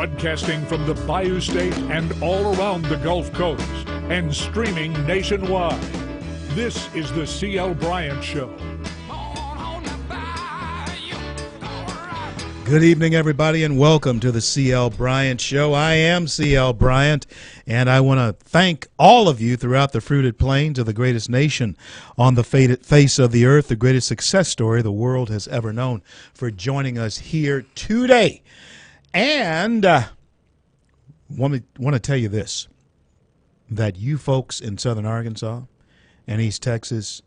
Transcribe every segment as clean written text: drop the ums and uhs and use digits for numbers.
Broadcasting from the Bayou State and all around the Gulf Coast and streaming nationwide. This is the C.L. Bryant Show. Good evening, everybody, and welcome to the C.L. Bryant Show. I am C.L. Bryant, and I want to thank all of you throughout the fruited plains of the greatest nation on the face of the earth, the greatest success story the world has ever known, for joining us here today. And want to tell you this, that you folks in southern Arkansas and East Texas,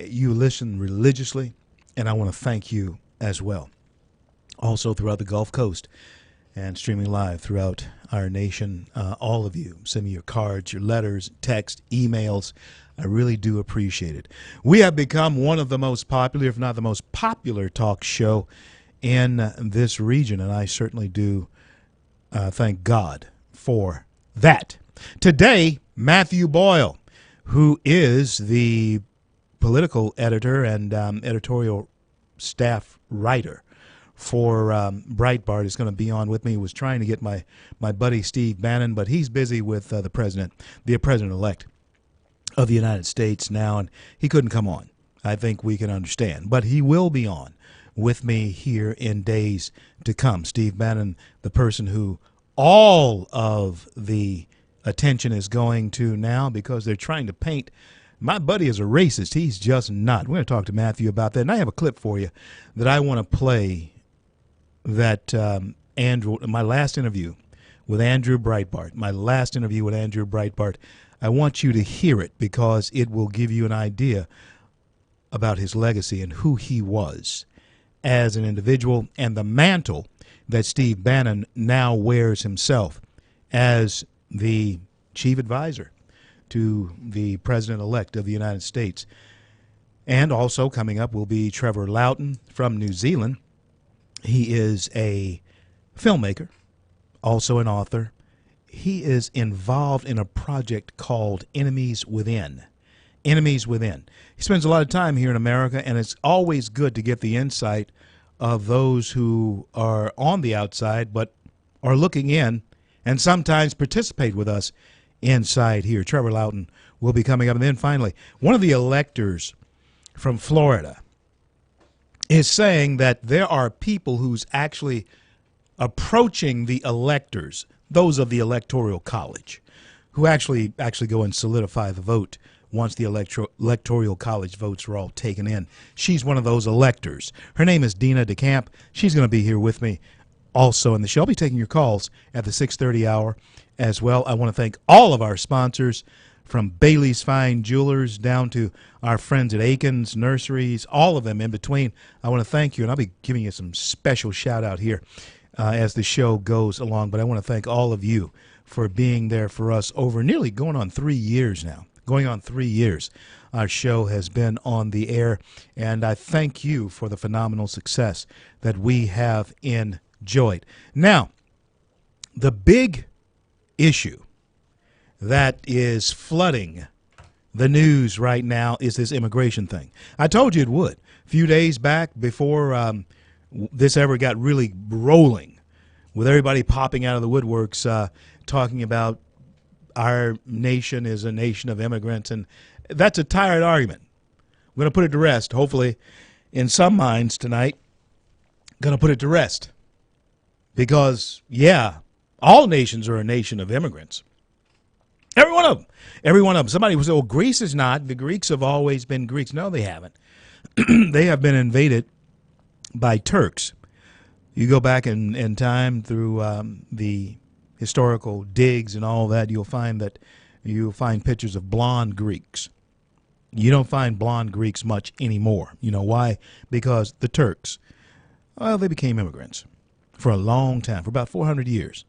you listen religiously, and I want to thank you as well. Also throughout the Gulf Coast and streaming live throughout our nation, all of you, send me your cards, your letters, text, emails. I really do appreciate it. We have become one of the most popular, if not the most popular talk show in this region, and I certainly do thank God for that. Today, Matthew Boyle, who is the political editor and editorial staff writer for Breitbart, is going to be on with me. He was trying to get my buddy Steve Bannon, but he's busy with the president-elect of the United States now, and he couldn't come on. I think we can understand. But he will be on with me here in days to come. Steve Bannon, the person who all of the attention is going to now because they're trying to paint my buddy as a racist. He's just not. We're going to talk to Matthew about that. And I have a clip for you that I want to play that my last interview with Andrew Breitbart, I want you to hear it because it will give you an idea about his legacy and who he was as an individual and the mantle that Steve Bannon now wears himself as the chief advisor to the president-elect of the United States. And also coming up will be Trevor Loughton from New Zealand. He is a filmmaker, also an author. He is involved in a project called Enemies Within. Enemies Within. He spends a lot of time here in America, and it's always good to get the insight of those who are on the outside but are looking in and sometimes participate with us inside here. Trevor Loughton will be coming up. And then finally, one of the electors from Florida is saying that there are people who's actually approaching the electors, those of the Electoral College, who actually go and solidify the vote once the Electoral College votes are all taken in. She's one of those electors. Her name is Dina DeCamp. She's going to be here with me also in the show. I'll be taking your calls at the 6:30 hour as well. I want to thank all of our sponsors, from Bailey's Fine Jewelers down to our friends at Aiken's Nurseries, all of them in between. I want to thank you, and I'll be giving you some special shout-out here as the show goes along. But I want to thank all of you for being there for us over nearly going on 3 years now. Going on 3 years, our show has been on the air, and I thank you for the phenomenal success that we have enjoyed. Now, the big issue that is flooding the news right now is this immigration thing. I told you it would. A few days back, before this ever got really rolling, with everybody popping out of the woodworks talking about our nation is a nation of immigrants, and that's a tired argument. We're going to put it to rest, hopefully, in some minds tonight. Going to put it to rest. Because, yeah, all nations are a nation of immigrants. Every one of them. Every one of them. Somebody will say, well, Greece is not. The Greeks have always been Greeks. No, they haven't. They have been invaded by Turks. You go back in time through the historical digs and all that, you'll find pictures of blonde Greeks. You don't find blonde Greeks much anymore. You know why? Because the Turks, well, they became immigrants for a long time, for about 400 years,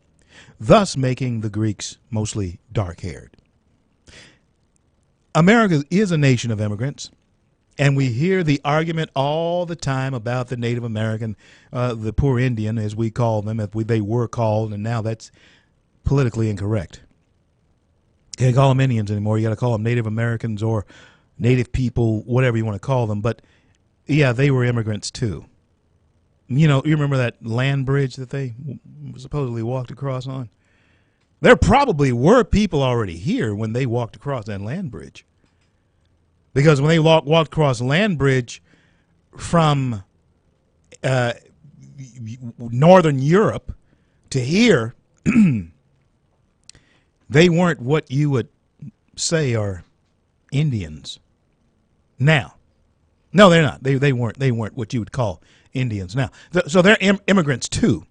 thus making the Greeks mostly dark-haired. America is a nation of immigrants, and we hear the argument all the time about the Native American, the poor Indian, as we call them, they were called, and now that's politically incorrect. You can't call them Indians anymore. You got to call them Native Americans or Native people, whatever you want to call them. But yeah, they were immigrants too. You know, you remember that land bridge that they supposedly walked across on. There probably were people already here when they walked across that land bridge. Because when they walked across the land bridge from Northern Europe to here, they weren't what you would say are Indians. Now, no, they're not. They weren't what you would call Indians now. So they're immigrants too.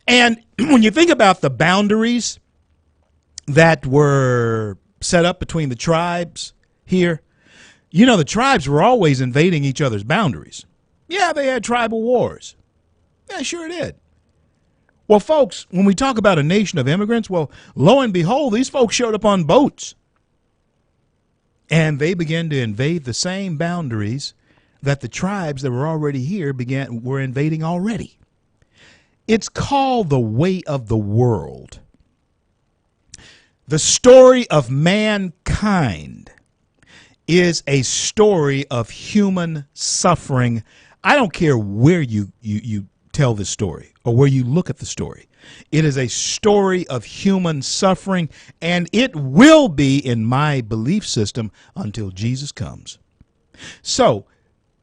And when you think about the boundaries that were set up between the tribes here, you know, the tribes were always invading each other's boundaries. Yeah, they had tribal wars. Yeah, sure did. Well, folks, when we talk about a nation of immigrants, well, lo and behold, these folks showed up on boats. And they began to invade the same boundaries that the tribes that were already here were invading already. It's called the way of the world. The story of mankind is a story of human suffering. I don't care where you tell this story or where you look at the story. It is a story of human suffering, and it will be in my belief system until Jesus comes. So,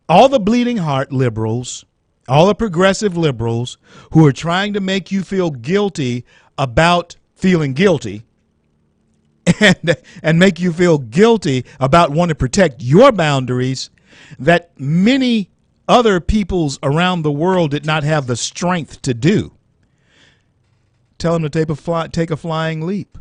all the bleeding heart liberals, all the progressive liberals who are trying to make you feel guilty about feeling guilty and make you feel guilty about wanting to protect your boundaries that many other peoples around the world did not have the strength to do. Tell them to take a flying leap.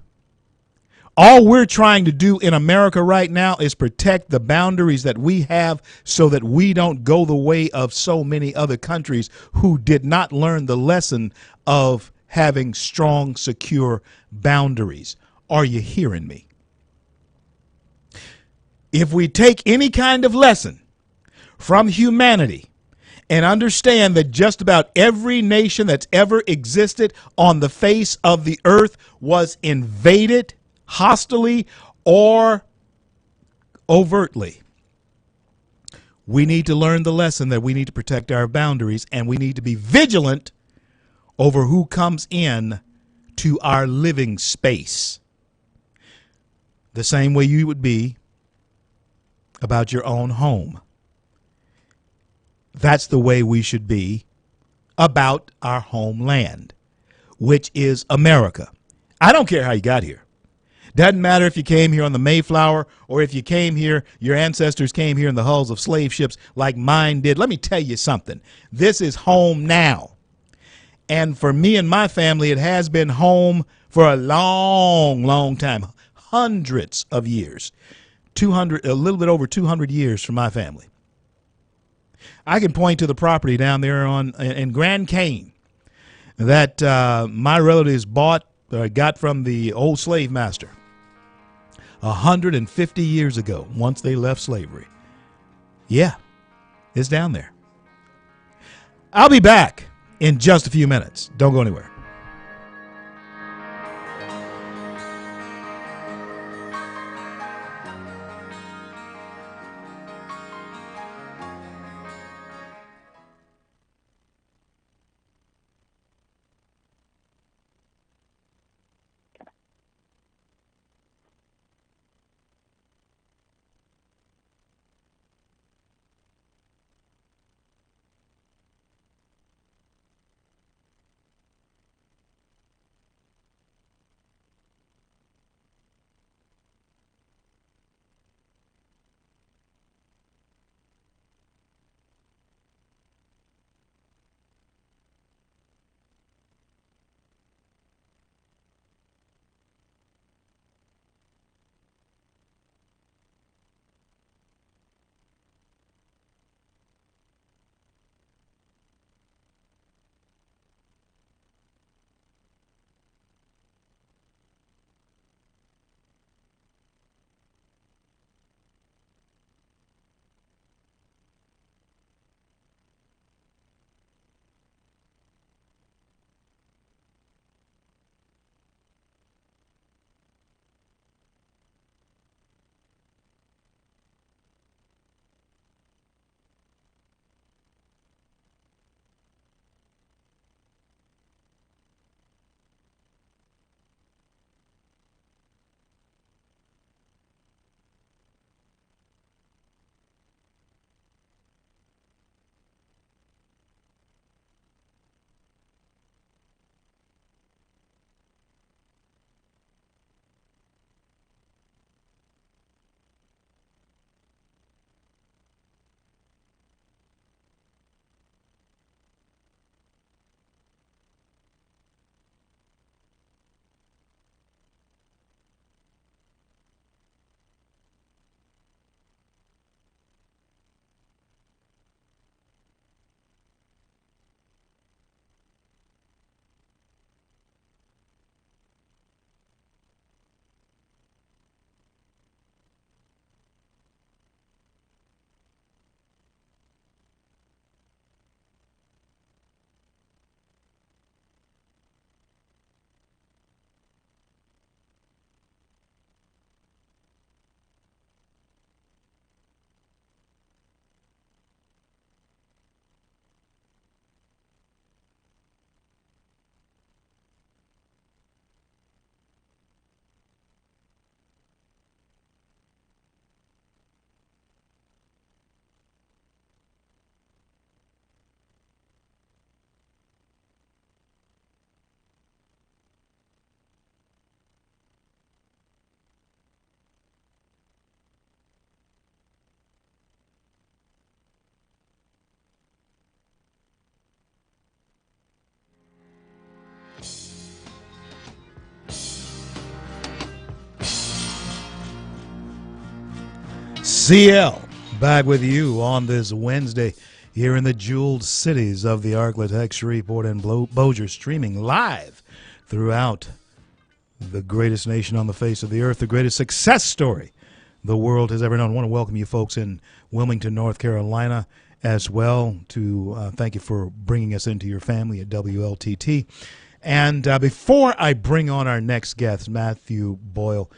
All we're trying to do in America right now is protect the boundaries that we have so that we don't go the way of so many other countries who did not learn the lesson of having strong, secure boundaries. Are you hearing me? If we take any kind of lesson from humanity and understand that just about every nation that's ever existed on the face of the earth was invaded hostilely or overtly, we need to learn the lesson that we need to protect our boundaries, and we need to be vigilant over who comes in to our living space. The same way you would be about your own home. That's the way we should be about our homeland, which is America. I don't care how you got here. Doesn't matter if you came here on the Mayflower or if you came here, your ancestors came here in the hulls of slave ships like mine did. Let me tell you something. This is home now. And for me and my family, it has been home for a long, long time. Hundreds of years. A little bit over 200 years for my family. I can point to the property down there in Grand Cane that my relatives got from the old slave master 150 years ago, once they left slavery. Yeah, it's down there. I'll be back in just a few minutes. Don't go anywhere. CL, back with you on this Wednesday here in the jeweled cities of the Arklatex, Shreveport, and Bossier, streaming live throughout the greatest nation on the face of the earth, the greatest success story the world has ever known. I want to welcome you folks in Wilmington, North Carolina, as well, to thank you for bringing us into your family at WLTT. And before I bring on our next guest, Matthew Boyle,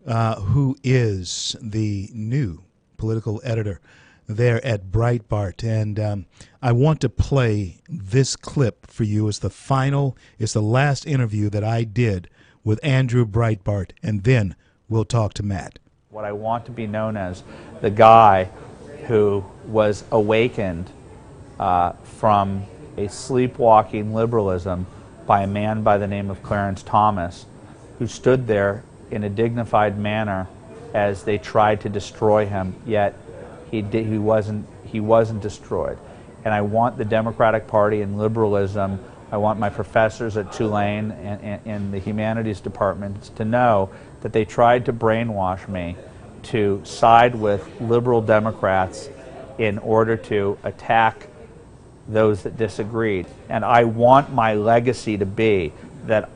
who is the new political editor there at Breitbart. And I want to play this clip for you. It's the last interview that I did with Andrew Breitbart, and then we'll talk to Matt. What I want to be known as the guy who was awakened from a sleepwalking liberalism by a man by the name of Clarence Thomas, who stood there in a dignified manner as they tried to destroy him, yet he wasn't destroyed. And I want the Democratic Party and liberalism, I want my professors at Tulane and the humanities departments to know that they tried to brainwash me to side with liberal Democrats in order to attack those that disagreed. And I want my legacy to be that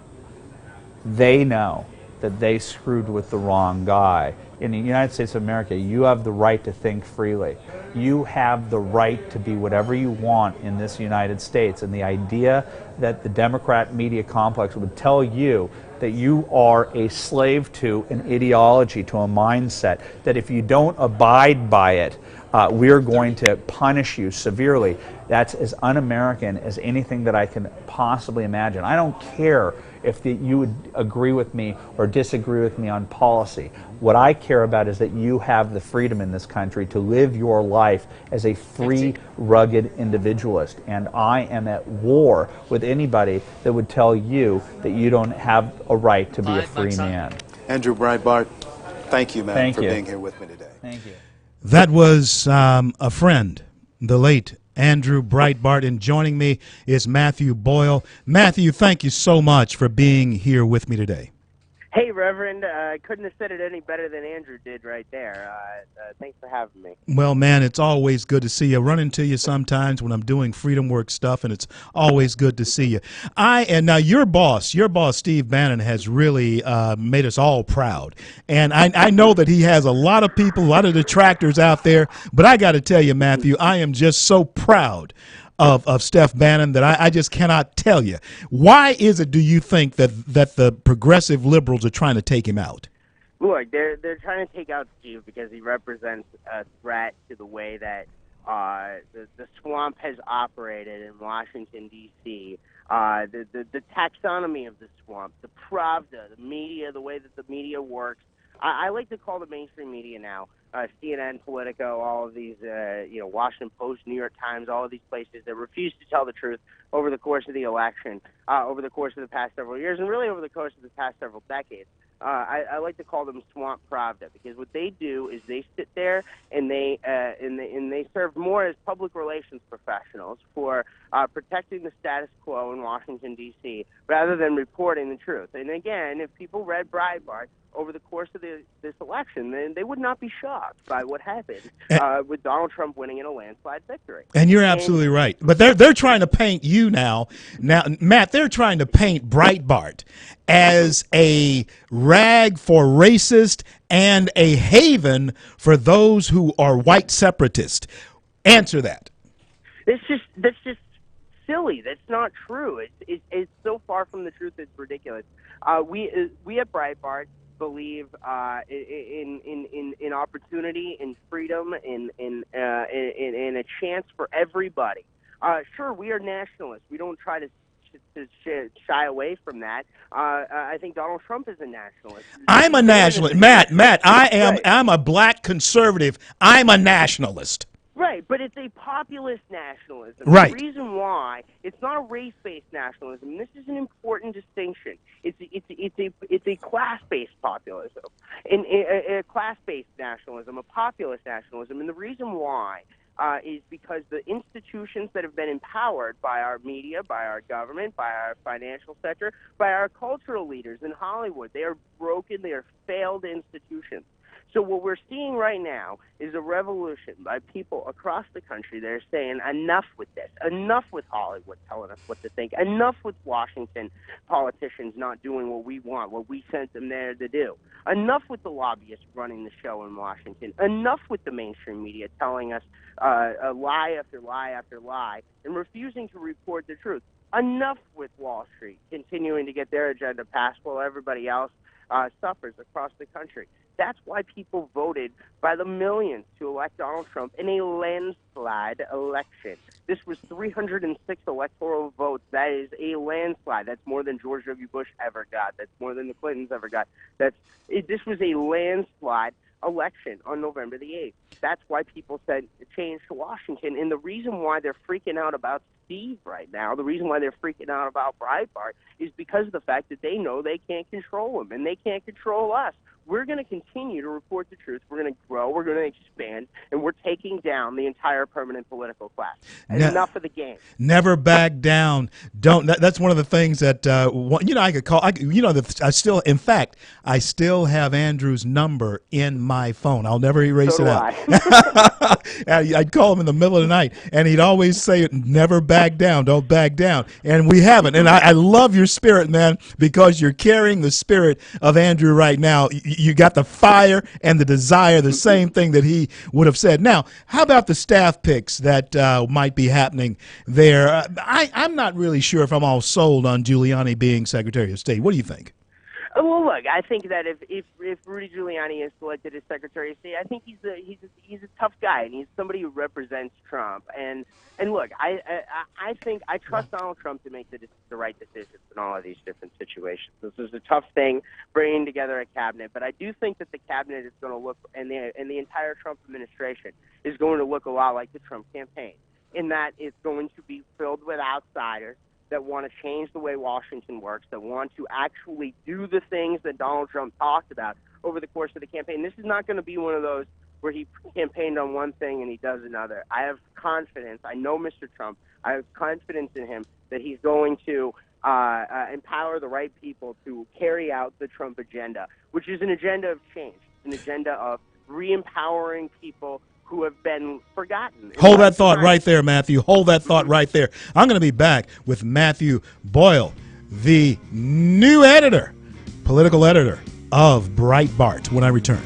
they know that they screwed with the wrong guy. In the United States of America, you have the right to think freely. You have the right to be whatever you want in this United States. And the idea that the Democrat media complex would tell you that you are a slave to an ideology, to a mindset, that if you don't abide by it, we're going to punish you severely. That's as un-American as anything that I can possibly imagine. I don't care if you would agree with me or disagree with me on policy. What I care about is that you have the freedom in this country to live your life as a free, rugged individualist. And I am at war with anybody that would tell you that you don't have a right to be a free man. Andrew Breitbart, thank you, man, for you. being here with me today. Thank you. That was a friend, the late Andrew Breitbart, and joining me is Matthew Boyle. Matthew, thank you so much for being here with me today. Hey, Reverend. I couldn't have said it any better than Andrew did right there. Thanks for having me. Well, man, it's always good to see you. I run into you sometimes when I'm doing Freedom Work stuff, and it's always good to see you. And now your boss, Steve Bannon, has really made us all proud. And I know that he has a lot of people, a lot of detractors out there, but I got to tell you, Matthew, I am just so proud of Steph Bannon that I just cannot tell you. Why is it, do you think, that the progressive liberals are trying to take him out? Look, they're trying to take out Steve because he represents a threat to the way that the swamp has operated in Washington, D.C., the taxonomy of the swamp, the Pravda, the media, the way that the media works. I like to call the mainstream media now, CNN, Politico, all of these, Washington Post, New York Times, all of these places that refuse to tell the truth over the course of the election, over the course of the past several years, and really over the course of the past several decades. I like to call them Swamp Pravda, because what they do is they sit there and they serve more as public relations professionals for protecting the status quo in Washington, D.C., rather than reporting the truth. And again, if people read Breitbart over the course of this election, then they would not be shocked by what happened with Donald Trump winning in a landslide victory. And you're absolutely right. But they're trying to paint you now, Matt, they're trying to paint Breitbart as a rag for racist and a haven for those who are white separatists. Answer that. That's just silly. That's not true. It's so far from the truth. It's ridiculous. We at Breitbart believe in opportunity, in freedom, in a chance for everybody. Sure, we are nationalists. We don't try to shy away from that. I think Donald Trump is a nationalist. I'm a nationalist. Matt, I am. Right. I'm a black conservative. I'm a nationalist. Right, but it's a populist nationalism. Right. The reason why it's not a race-based nationalism. This is an important distinction. It's a class-based populism, a class-based nationalism, a populist nationalism, and the reason why is because the institutions that have been empowered by our media, by our government, by our financial sector, by our cultural leaders in Hollywood, they are broken. They are failed institutions. So what we're seeing right now is a revolution by people across the country that are saying enough with this, enough with Hollywood telling us what to think, enough with Washington politicians not doing what we want, what we sent them there to do, enough with the lobbyists running the show in Washington, enough with the mainstream media telling us lie after lie after lie and refusing to report the truth. Enough with Wall Street continuing to get their agenda passed while everybody else suffers across the country. That's why people voted by the millions to elect Donald Trump in a landslide election. This was 306 electoral votes. That is a landslide. That's more than George W. Bush ever got. That's more than the Clintons ever got. This was a landslide election on November the 8th. That's why people said change to Washington. And the reason why they're freaking out about Steve right now, the reason why they're freaking out about Breitbart is because of the fact that they know they can't control him and they can't control us. We're going to continue to report the truth. We're going to grow. We're going to expand. And we're taking down the entire permanent political class. Enough of the game. Never back down. Don't. That's one of the things that I could call. I still, in fact, I still have Andrew's number in my phone. I'll never erase it out. I'd call him in the middle of the night, and he'd always say, "Never back down. Don't back down." And we haven't. And I love your spirit, man, because you're carrying the spirit of Andrew right now. You got the fire and the desire, the same thing that he would have said. Now, how about the staff picks that might be happening there? I'm not really sure if I'm all sold on Giuliani being Secretary of State. What do you think? Well, look, I think that if Rudy Giuliani is selected as Secretary of State, I think he's a tough guy, and he's somebody who represents Trump. And look, I think I trust Donald Trump to make the right decisions in all of these different situations. This is a tough thing, bringing together a cabinet, but I do think that the cabinet is going to look, and the entire Trump administration is going to look a lot like the Trump campaign, in that it's going to be filled with outsiders that want to change the way Washington works, that want to actually do the things that Donald Trump talked about over the course of the campaign. This is not going to be one of those where he campaigned on one thing and he does another. I have confidence. I know Mr. Trump. I have confidence in him that he's going to empower the right people to carry out the Trump agenda, which is an agenda of change, an agenda of re-empowering people who have been forgotten. Hold that thought right there, Matthew. Hold that thought right there. I'm going to be back with Matthew Boyle, the new editor, political editor of Breitbart, when I return.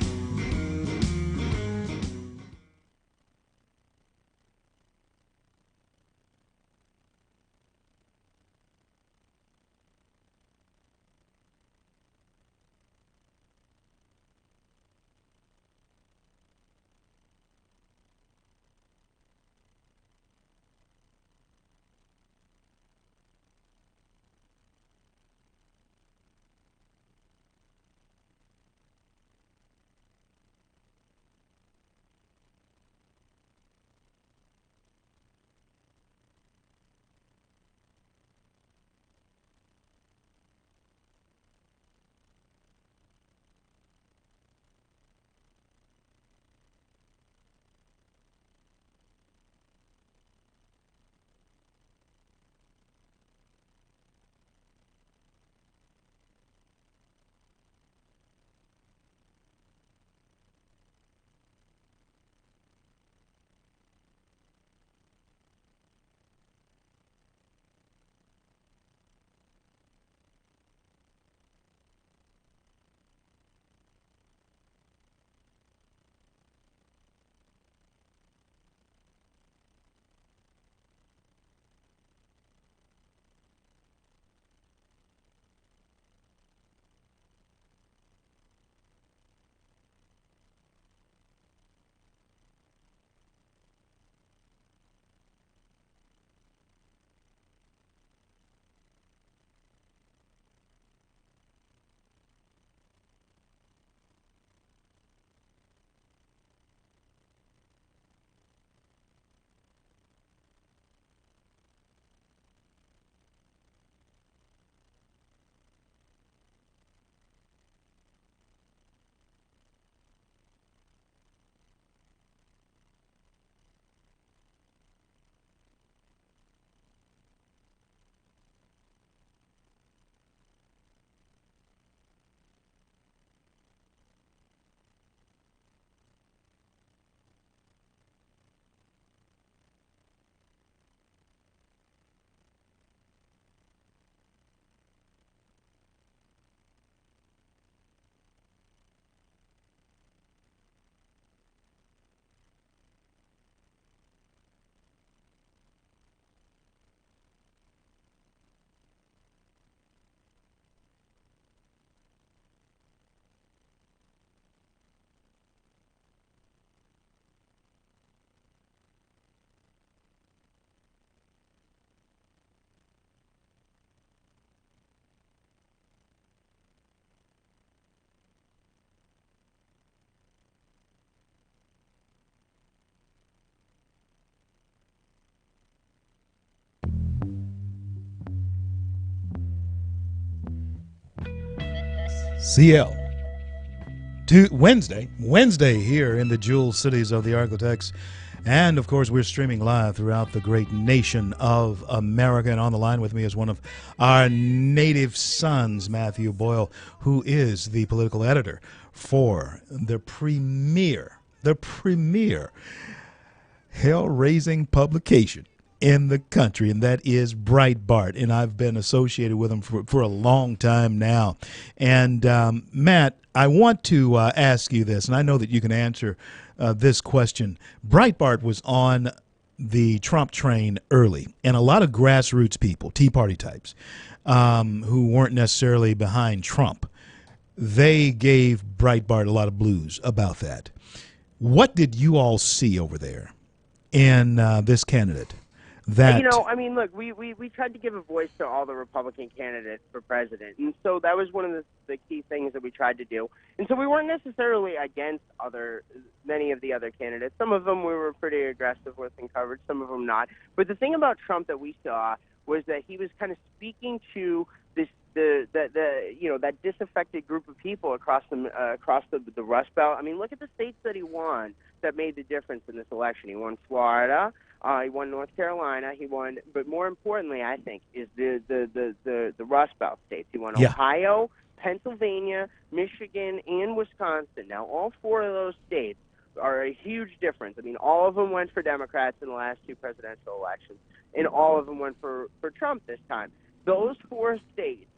CL. Wednesday here in the jewel cities of the Argotex. And of course, we're streaming live throughout the great nation of America. And on the line with me is one of our native sons, Matthew Boyle, who is the political editor for the premier hell-raising publication in the country, and that is Breitbart. And I've been associated with them for a long time now. And Matt, I want to ask you this, and I know that you can answer this question. Breitbart was on the Trump train early, and a lot of grassroots people, Tea Party types, who weren't necessarily behind Trump, they gave Breitbart a lot of blues about that. What did you all see over there in this candidate? That, I mean, look, we tried to give a voice to all the Republican candidates for president, and so that was one of the key things that we tried to do. And so we weren't necessarily against many of the other candidates. Some of them we were pretty aggressive with and covered, some of them not. But the thing about Trump that we saw was that he was kind of speaking to that disaffected group of people across the Rust Belt. I mean, look at the states that he won that made the difference in this election. He won Florida. He won North Carolina. He won, but more importantly, I think, is the Rust Belt states. He won Ohio, Pennsylvania, Michigan, and Wisconsin. Now, all four of those states are a huge difference. I mean, all of them went for Democrats in the last two presidential elections, and all of them went for Trump this time. Those four states.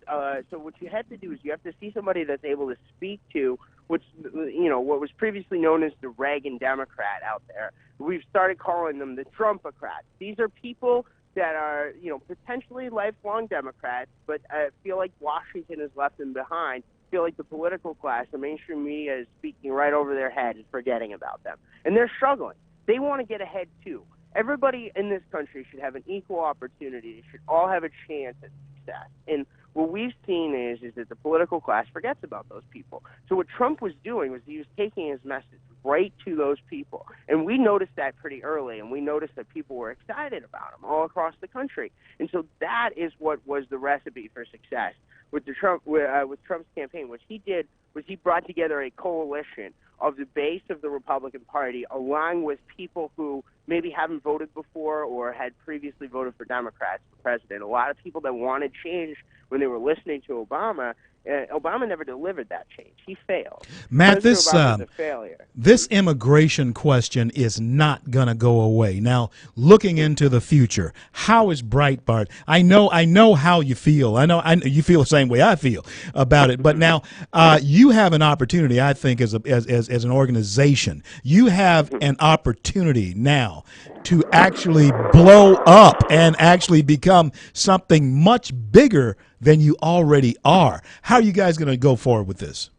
So what you have to do is you have to see somebody that's able to speak to what was previously known as the Reagan Democrat out there. We've started calling them the Trumpocrats. These are people that are, potentially lifelong Democrats, but feel like Washington has left them behind. Feel like the political class, the mainstream media, is speaking right over their head and forgetting about them. And they're struggling. They want to get ahead too. Everybody in this country should have an equal opportunity. They should all have a chance at success. And what we've seen is that the political class forgets about those people. So what Trump was doing was he was taking his message right to those people. And we noticed that pretty early, and we noticed that people were excited about him all across the country. And so that is what was the recipe for success with Trump's campaign. What he did was he brought together a coalition of the base of the Republican Party, along with people who maybe haven't voted before or had previously voted for Democrats for president. A lot of people that wanted change when they were listening to Obama. Obama never delivered that change. He failed. Matt, Obama was a failure. This immigration question is not going to go away. Now, looking into the future, how is Breitbart? I know how you feel. I know you feel the same way I feel about it. But now you have an opportunity, I think, as an organization. You have an opportunity now to actually blow up and actually become something much bigger than you already are. How are you guys going to go forward with this?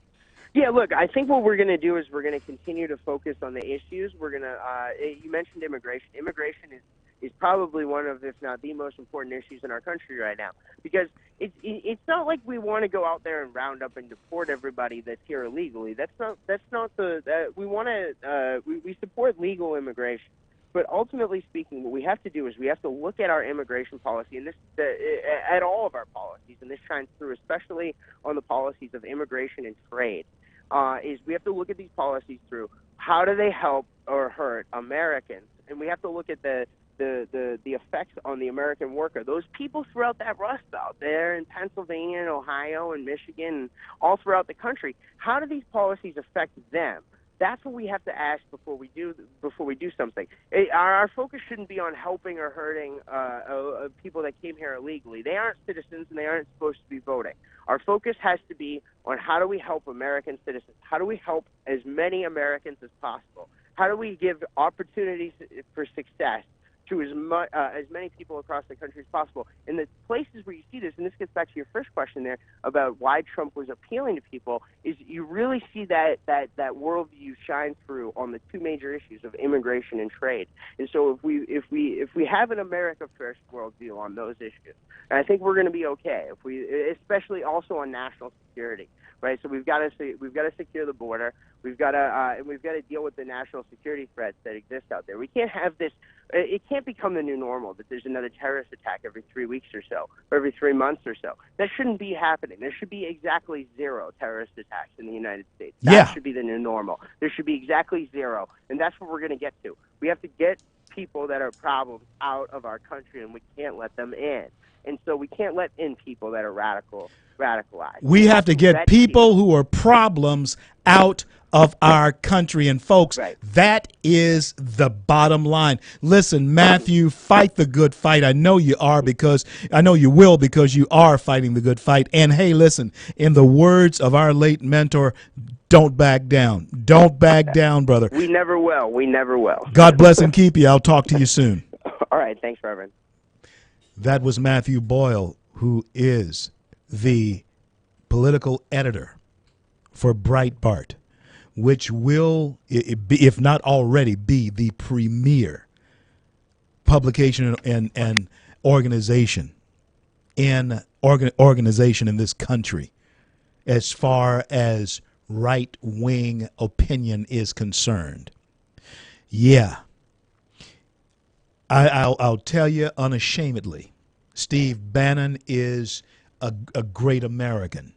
Yeah, look, I think what we're going to do is we're going to continue to focus on the issues. We're going to, you mentioned immigration. Immigration is probably one of, if not the most important issues in our country right now, because it's not like we want to go out there and round up and deport everybody that's here illegally. That's not we want to, we support legal immigration. But ultimately speaking, what we have to do is we have to look at our immigration policy, and at all of our policies, and this shines through especially on the policies of immigration and trade, is we have to look at these policies through how do they help or hurt Americans, and we have to look at the effects on the American worker, those people throughout that Rust Belt there in Pennsylvania and Ohio and Michigan and all throughout the country. How do these policies affect them? That's what we have to ask before we do something. Our focus shouldn't be on helping or hurting people that came here illegally. They aren't citizens and they aren't supposed to be voting. Our focus has to be on how do we help American citizens? How do we help as many Americans as possible? How do we give opportunities for success to as many people across the country as possible? And the places where you see this, and this gets back to your first question there about why Trump was appealing to people, is you really see that worldview shine through on the two major issues of immigration and trade. And so if we have an America First worldview on those issues, and I think we're going to be okay. Especially also on national security, right? So we've got to secure the border. We've got to deal with the national security threats that exist out there. We can't have this It can't become the new normal that there's another terrorist attack every 3 weeks or so, or every 3 months or so. That shouldn't be happening. There should be exactly 0 terrorist attacks in the United States. That should be the new normal. There should be exactly 0, and that's what we're going to get to. We have to get people that are problems out of our country, and we can't let them in. And so we can't let in people that are radicalized. We have to get people who are problems out of our country. And folks, that is the bottom line. Listen, Matthew, fight the good fight. I know you are, because I know you will, because you are fighting the good fight. And hey, listen, in the words of our late mentor, don't back down. Don't back down, brother. We never will. We never will. God bless and keep you. I'll talk to you soon. All right. Thanks, Reverend. That was Matthew Boyle, who is the political editor for Breitbart, which will, if not already, be the premier publication and organization in this country as far as right-wing opinion is concerned. Yeah. I'll tell you unashamedly, Steve Bannon is a great American.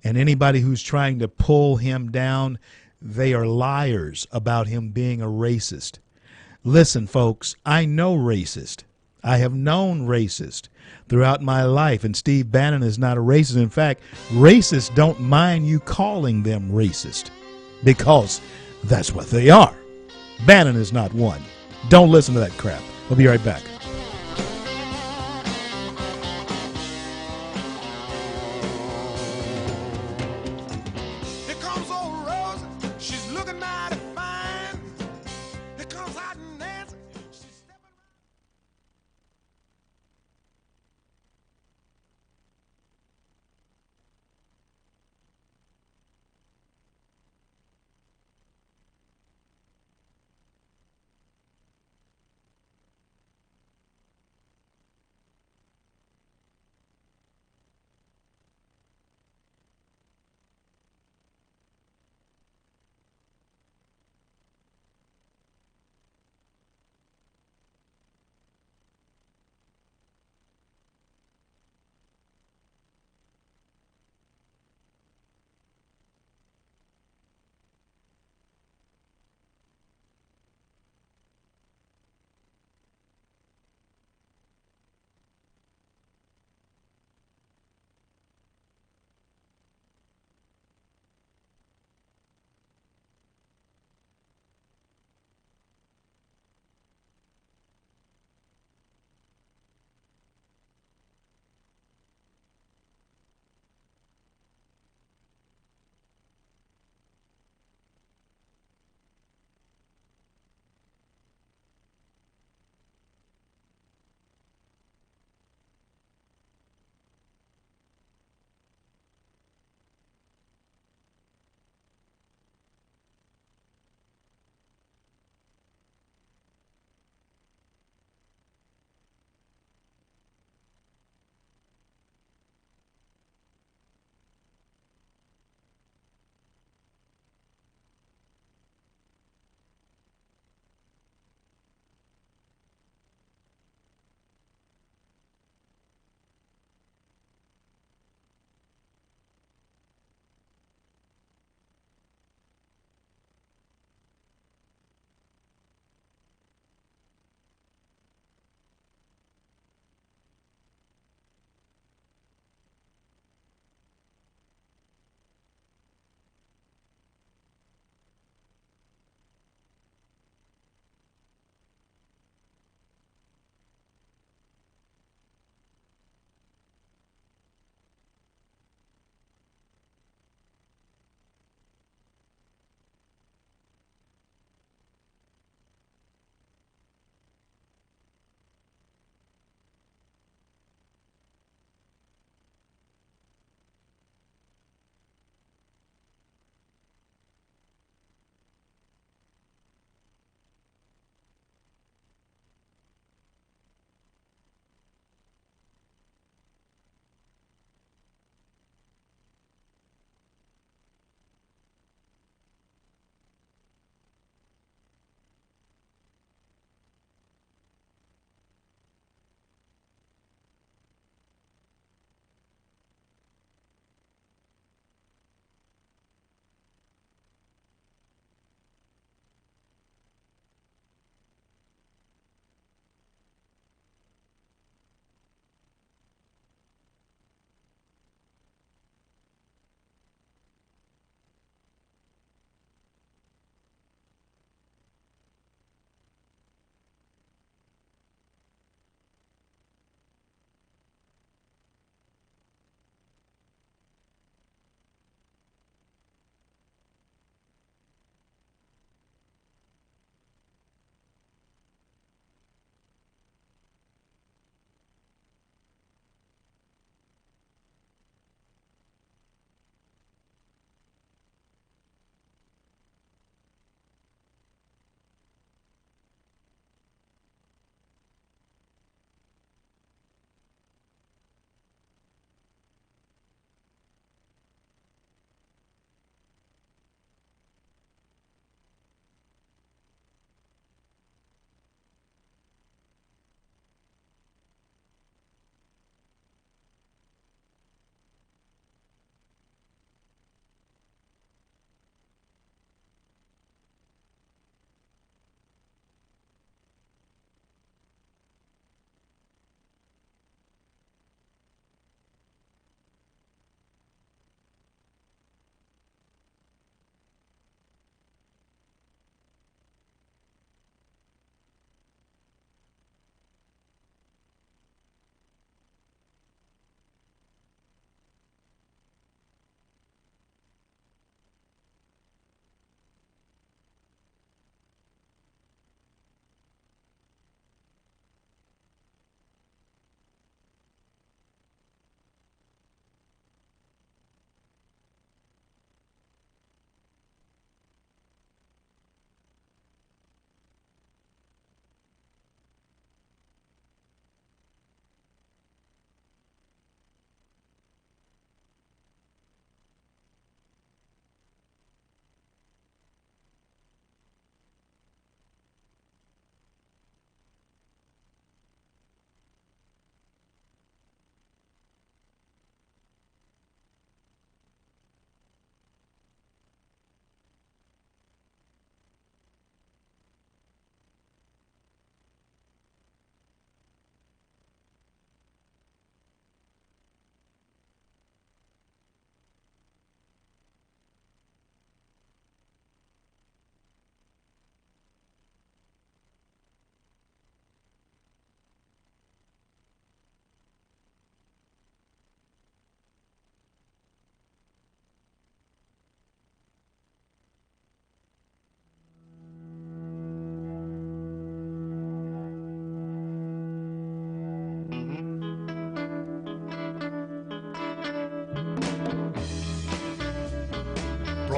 And anybody who's trying to pull him down, they are liars about him being a racist. Listen, folks, I know racist. I have known racist throughout my life, and Steve Bannon is not a racist. In fact, racists don't mind you calling them racist, because that's what they are. Bannon is not one. Don't listen to that crap. We'll be right back.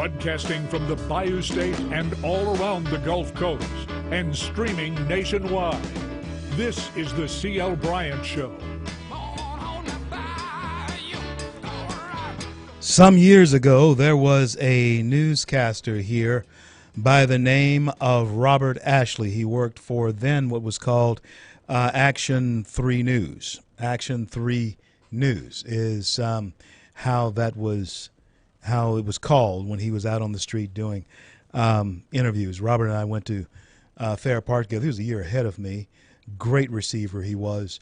Broadcasting from the Bayou State and all around the Gulf Coast and streaming nationwide. This is the C.L. Bryant Show. Some years ago, there was a newscaster here by the name of Robert Ashley. He worked for then what was called Action 3 News. Action 3 News is how it was called when he was out on the street doing interviews. Robert and I went to Fair Park together. He was a year ahead of me. Great receiver he was.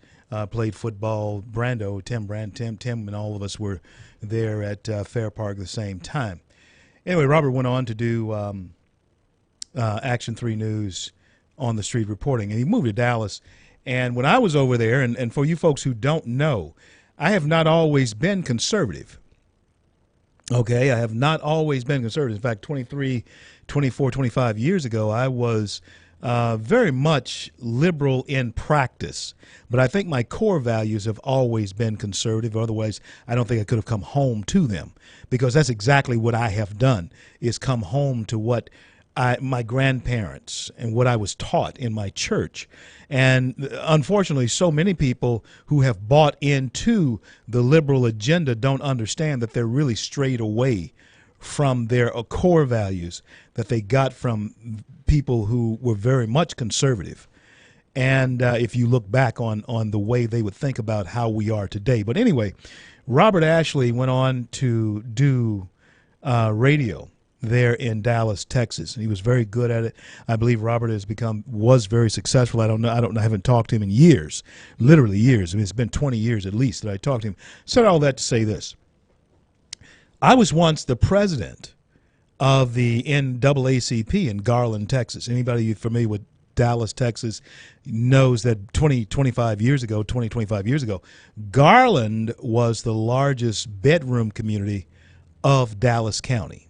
Played football. Tim, and all of us were there at Fair Park at the same time. Anyway, Robert went on to do Action 3 News on the street reporting, and he moved to Dallas. And when I was over there, and for you folks who don't know, I have not always been conservative. Okay, I have not always been conservative. In fact, 23, 24, 25 years ago, I was very much liberal in practice. But I think my core values have always been conservative. Otherwise, I don't think I could have come home to them, because that's exactly what I have done, is come home to what my grandparents and what I was taught in my church. And unfortunately, so many people who have bought into the liberal agenda don't understand that they're really strayed away from their core values that they got from people who were very much conservative. And if you look back on the way they would think about how we are today. But anyway, Robert Ashley went on to do radio there in Dallas, Texas. And he was very good at it. I believe Robert was very successful. I haven't talked to him in years, literally years. I mean, it's been 20 years at least that I talked to him. Said all that to say this. I was once the president of the NAACP in Garland, Texas. Anybody familiar with Dallas, Texas, knows that 25 years ago, Garland was the largest bedroom community of Dallas County.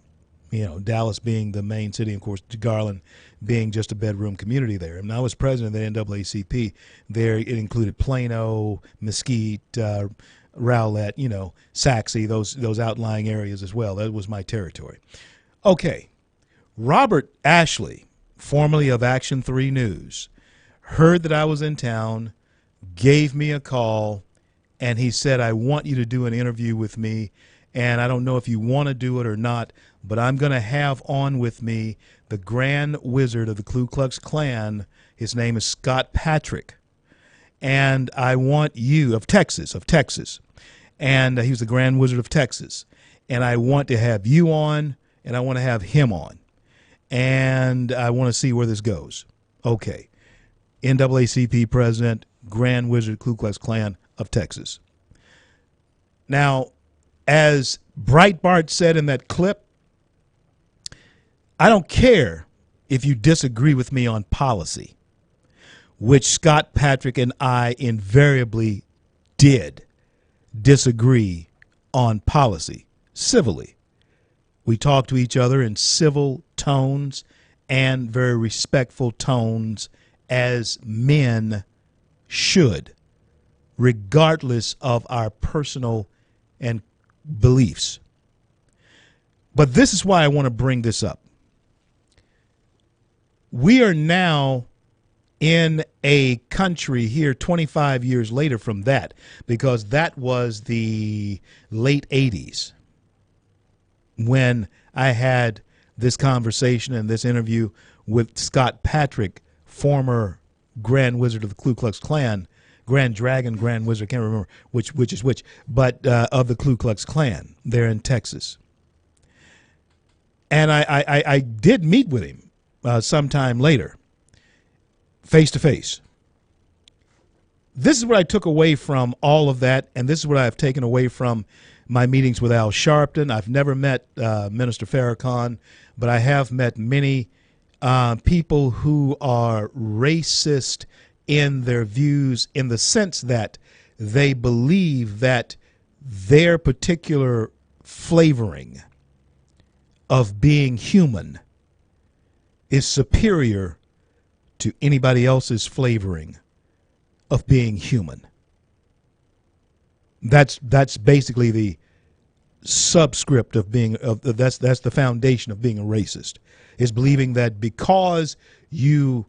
You know, Dallas being the main city, of course, Garland being just a bedroom community there. And I was president of the NAACP there. It included Plano, Mesquite, Rowlett, Saxe, those outlying areas as well. That was my territory. Okay, Robert Ashley, formerly of Action 3 News, heard that I was in town, gave me a call, and he said, I want you to do an interview with me, and I don't know if you want to do it or not, but I'm going to have on with me the Grand Wizard of the Ku Klux Klan. His name is Scott Patrick, and I want you, of Texas, and he was the Grand Wizard of Texas, and I want to have you on, and I want to have him on, and I want to see where this goes. Okay, NAACP president, Grand Wizard Ku Klux Klan of Texas. Now, as Breitbart said in that clip, I don't care if you disagree with me on policy, which Scott Patrick and I invariably did disagree on policy civilly. We talked to each other in civil tones and very respectful tones, as men should, regardless of our personal and beliefs. But this is why I want to bring this up. We are now in a country here 25 years later from that, because that was the late 80s when I had this conversation and this interview with Scott Patrick, former Grand Wizard of the Ku Klux Klan, Grand Dragon, Grand Wizard, can't remember which is which, but of the Ku Klux Klan there in Texas. And I did meet with him sometime later, face to face. This is what I took away from all of that, and this is what I've taken away from my meetings with Al Sharpton. I've never met Minister Farrakhan, but I have met many people who are racist in their views, in the sense that they believe that their particular flavoring of being human is superior to anybody else's flavoring of being human. That's basically subscript of being that's the foundation of being a racist, is believing that because you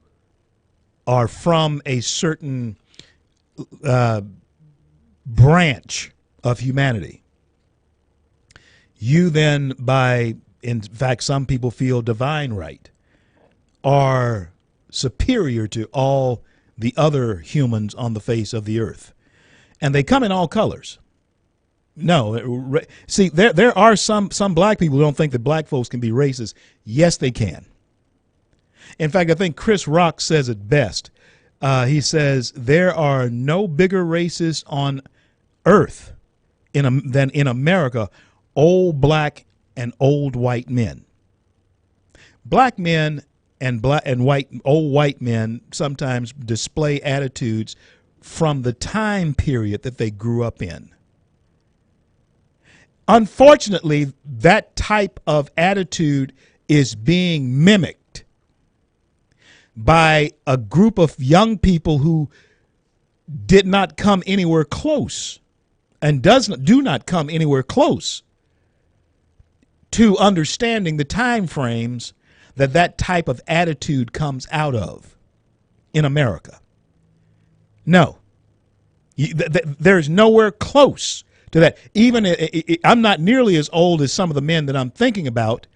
are from a certain branch of humanity, you then, by, in fact, some people feel divine right, are superior to all the other humans on the face of the earth. And they come in all colors. No, see, there are some black people who don't think that black folks can be racist. Yes, they can. In fact, I think Chris Rock says it best. He says there are no bigger racists on earth than in America, old black and old white men. Black men and old white men sometimes display attitudes from the time period that they grew up in. Unfortunately, that type of attitude is being mimicked by a group of young people who did not come anywhere close and do not come anywhere close to understanding the time frames that type of attitude comes out of in America. No, there's nowhere close to that. Even I'm not nearly as old as some of the men that I'm thinking about,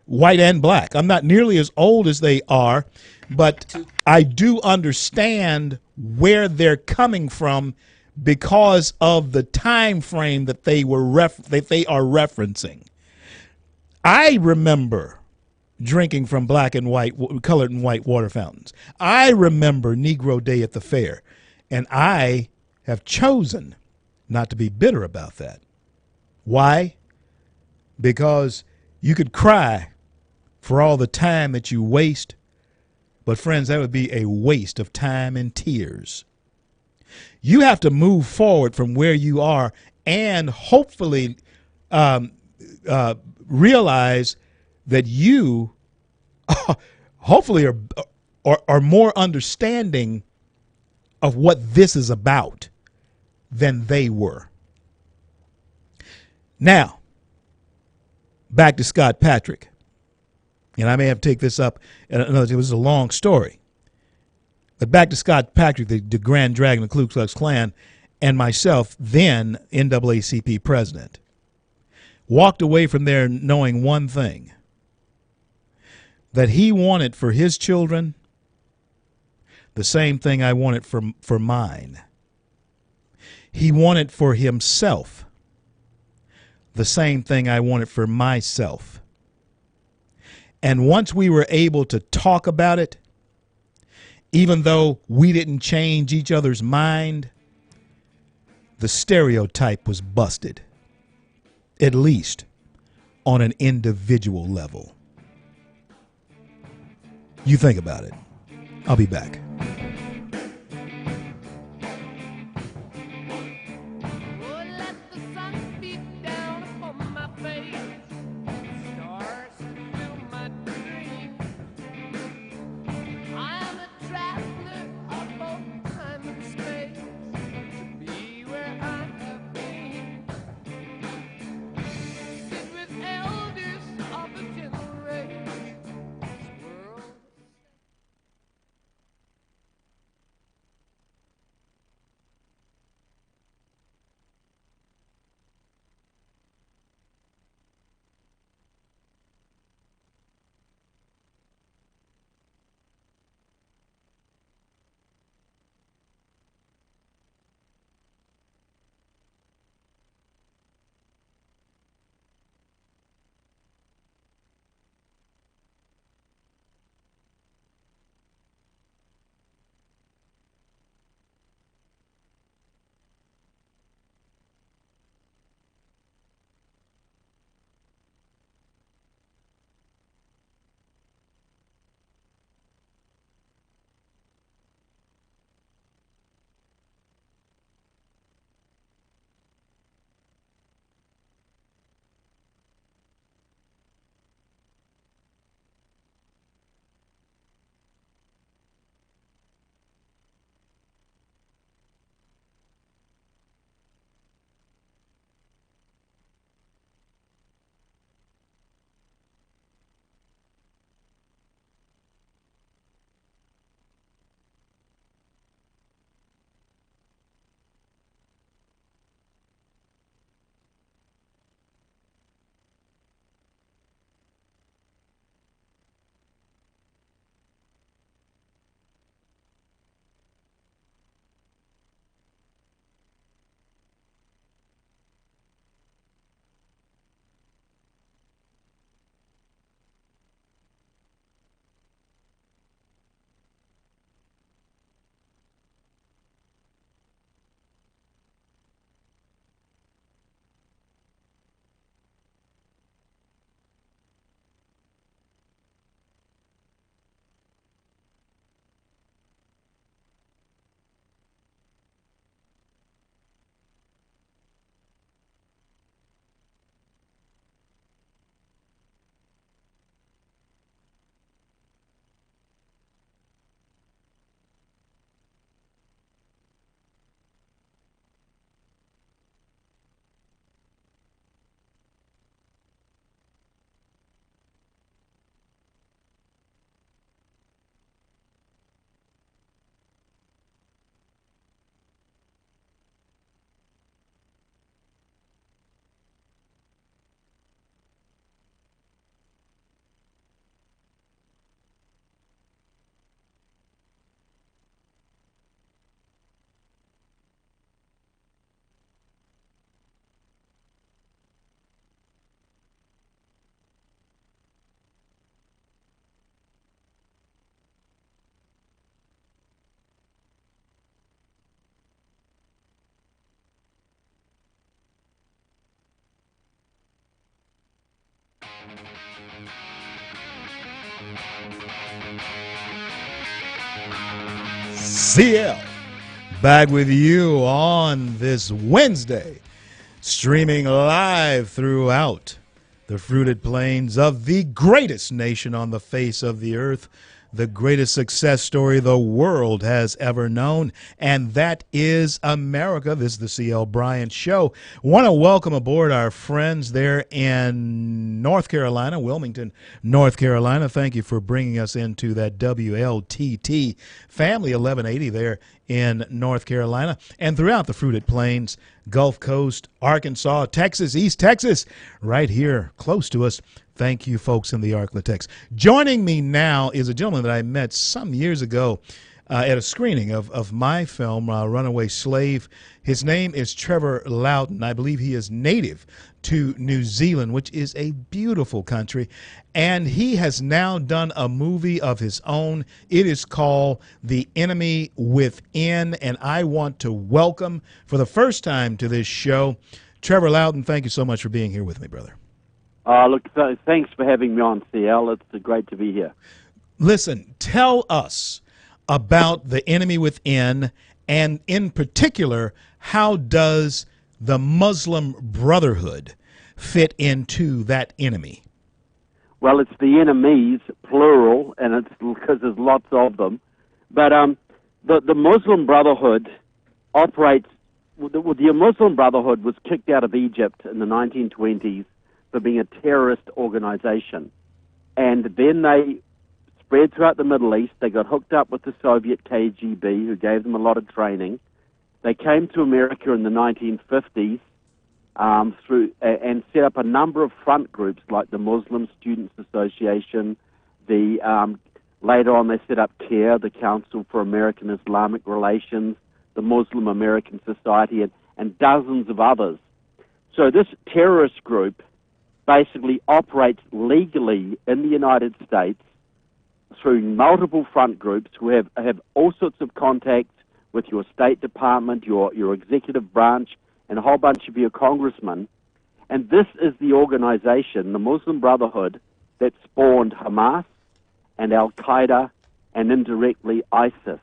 white and black. I'm not nearly as old as they are, but I do understand where they're coming from because of the time frame that they are referencing. I remember drinking from black and white, colored and white water fountains. I remember Negro Day at the fair, and I have chosen not to be bitter about that. Why? Because you could cry for all the time that you waste, but friends, that would be a waste of time and tears. You have to move forward from where you are and hopefully realize that you hopefully are more understanding of what this is about than they were. Now, back to Scott Patrick. And I may have to take this up. It was a long story. But back to Scott Patrick, the Grand Dragon of the Ku Klux Klan, and myself, then NAACP president, walked away from there knowing one thing, that he wanted for his children the same thing I wanted for mine. He wanted for himself the same thing I wanted for myself. And once we were able to talk about it, even though we didn't change each other's mind, the stereotype was busted, at least on an individual level. You think about it. I'll be back. CL, back with you on this Wednesday, streaming live throughout the fruited plains of the greatest nation on the face of the earth, the greatest success story the world has ever known, and that is America. This is the C.L. Bryant Show. Want to welcome aboard our friends there in North Carolina, Wilmington, North Carolina. Thank you for bringing us into that WLTT family, 1180 there in North Carolina, and throughout the fruited plains, Gulf Coast, Arkansas, Texas, East Texas, right here close to us. Thank you, folks in the Arklatex. Joining me now is a gentleman that I met some years ago at a screening of my film, Runaway Slave. His name is Trevor Loudon. I believe he is native to New Zealand, which is a beautiful country. And he has now done a movie of his own. It is called The Enemy Within. And I want to welcome, for the first time to this show, Trevor Loudon. Thank you so much for being here with me, brother. Look, thanks for having me on, CL. It's great to be here. Listen, tell us about The Enemy Within, and in particular, how does the Muslim Brotherhood fit into that enemy? Well, it's the enemies, plural, and it's because there's lots of them. But the Muslim Brotherhood operates. The Muslim Brotherhood was kicked out of Egypt in the 1920s for being a terrorist organization. And then they spread throughout the Middle East. They got hooked up with the Soviet KGB, who gave them a lot of training. They came to America in the 1950s and set up a number of front groups like the Muslim Students Association. Later on, they set up CARE, the Council for American Islamic Relations, the Muslim American Society, and dozens of others. So this terrorist group basically operates legally in the United States through multiple front groups who have all sorts of contacts with your State Department, your executive branch, and a whole bunch of your congressmen. And this is the organization, the Muslim Brotherhood, that spawned Hamas and Al-Qaeda and indirectly ISIS.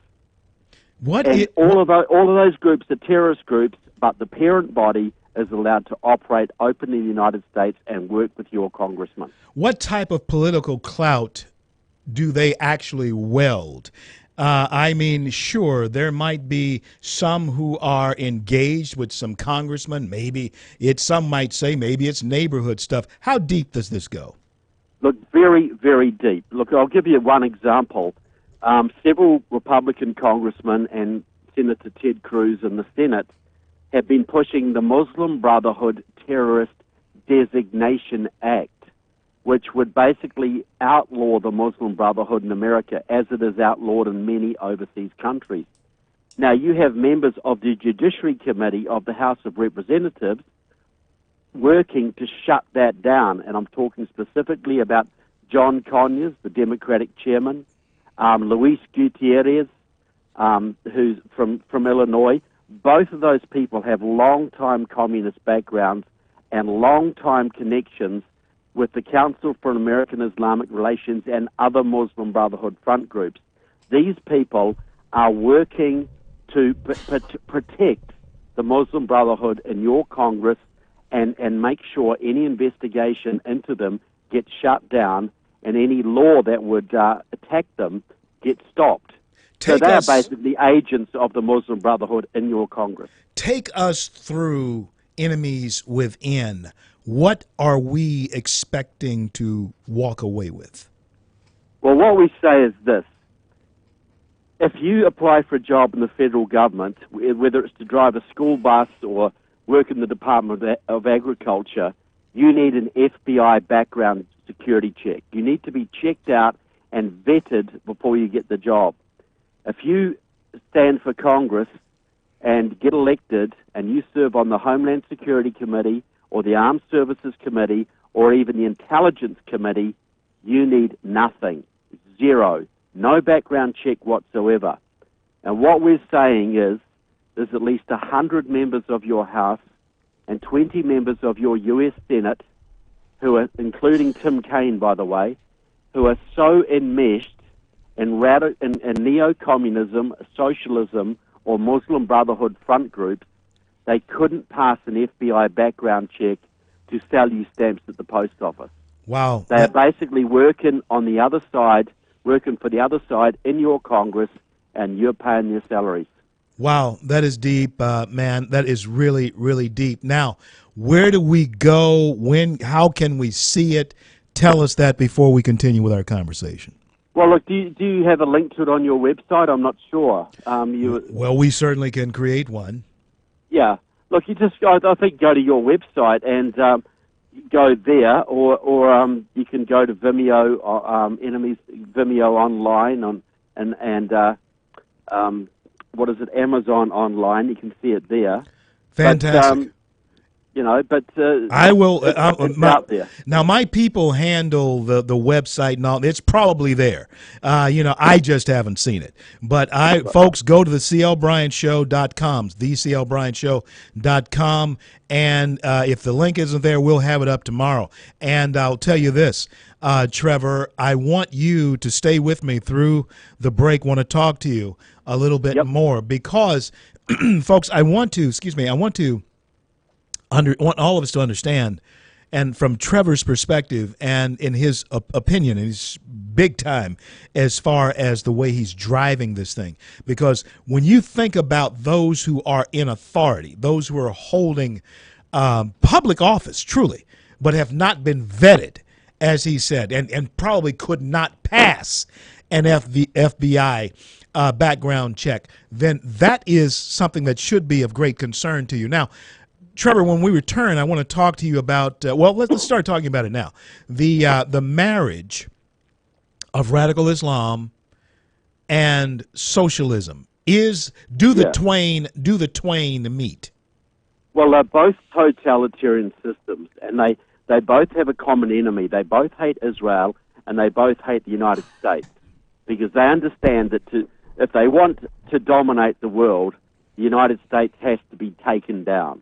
All of those groups are terrorist groups, but the parent body is allowed to operate openly in the United States and work with your congressman. What type of political clout do they actually wield? I mean, sure, there might be some who are engaged with some congressmen. Some might say maybe it's neighborhood stuff. How deep does this go? Look, very, very deep. Look, I'll give you one example. Several Republican congressmen and Senator Ted Cruz in the Senate have been pushing the Muslim Brotherhood Terrorist Designation Act, which would basically outlaw the Muslim Brotherhood in America as it is outlawed in many overseas countries. Now, you have members of the Judiciary Committee of the House of Representatives working to shut that down, and I'm talking specifically about John Conyers, the Democratic chairman, Luis Gutierrez, who's from Illinois. Both of those people have long-time communist backgrounds and long-time connections with the Council for American Islamic Relations and other Muslim Brotherhood front groups. These people are working to protect the Muslim Brotherhood in your Congress and make sure any investigation into them gets shut down and any law that would attack them gets stopped. So they are basically agents of the Muslim Brotherhood in your Congress. Take us through Enemies Within. What are we expecting to walk away with? Well, what we say is this. If you apply for a job in the federal government, whether it's to drive a school bus or work in the Department of Agriculture, you need an FBI background security check. You need to be checked out and vetted before you get the job. If you stand for Congress and get elected and you serve on the Homeland Security Committee or the Armed Services Committee or even the Intelligence Committee, you need nothing. Zero. No background check whatsoever. And what we're saying is there's at least 100 members of your House and 20 members of your U.S. Senate, who are, including Tim Kaine, by the way, who are so enmeshed in neo-communism, socialism, or Muslim Brotherhood front groups, they couldn't pass an FBI background check to sell you stamps at the post office. Wow. They are basically working on the other side, working for the other side in your Congress, and you're paying their salaries. Wow, that is deep, man. That is really, really deep. Now, where do we go? How can we see it? Tell us that before we continue with our conversation. Well, look, do you have a link to it on your website? I'm not sure. Well, we certainly can create one. Yeah. Look, you just, I think, go to your website and go there, or you can go to Vimeo, Enemies Vimeo online and what is it, Amazon online. You can see it there. Fantastic. I will. It's out there. Now, my people handle the website and all. It's probably there. I just haven't seen it. But folks, go to TheCLBryantShow.com, TheCLBryantShow.com, and if the link isn't there, we'll have it up tomorrow. And I'll tell you this, Trevor, I want you to stay with me through the break. Want to talk to you a little bit more because, folks, I want all of us to understand, and from Trevor's perspective and in his opinion, and he's big time as far as the way he's driving this thing. Because when you think about those who are in authority, those who are holding public office, truly, but have not been vetted, as he said, and probably could not pass an FBI background check, then that is something that should be of great concern to you. Now, Trevor, when we return, I want to talk to you about, let's start talking about it now. The marriage of radical Islam and socialism. Do the twain meet? Well, they're both totalitarian systems, and they both have a common enemy. They both hate Israel, and they both hate the United States, because they understand that if they want to dominate the world, the United States has to be taken down.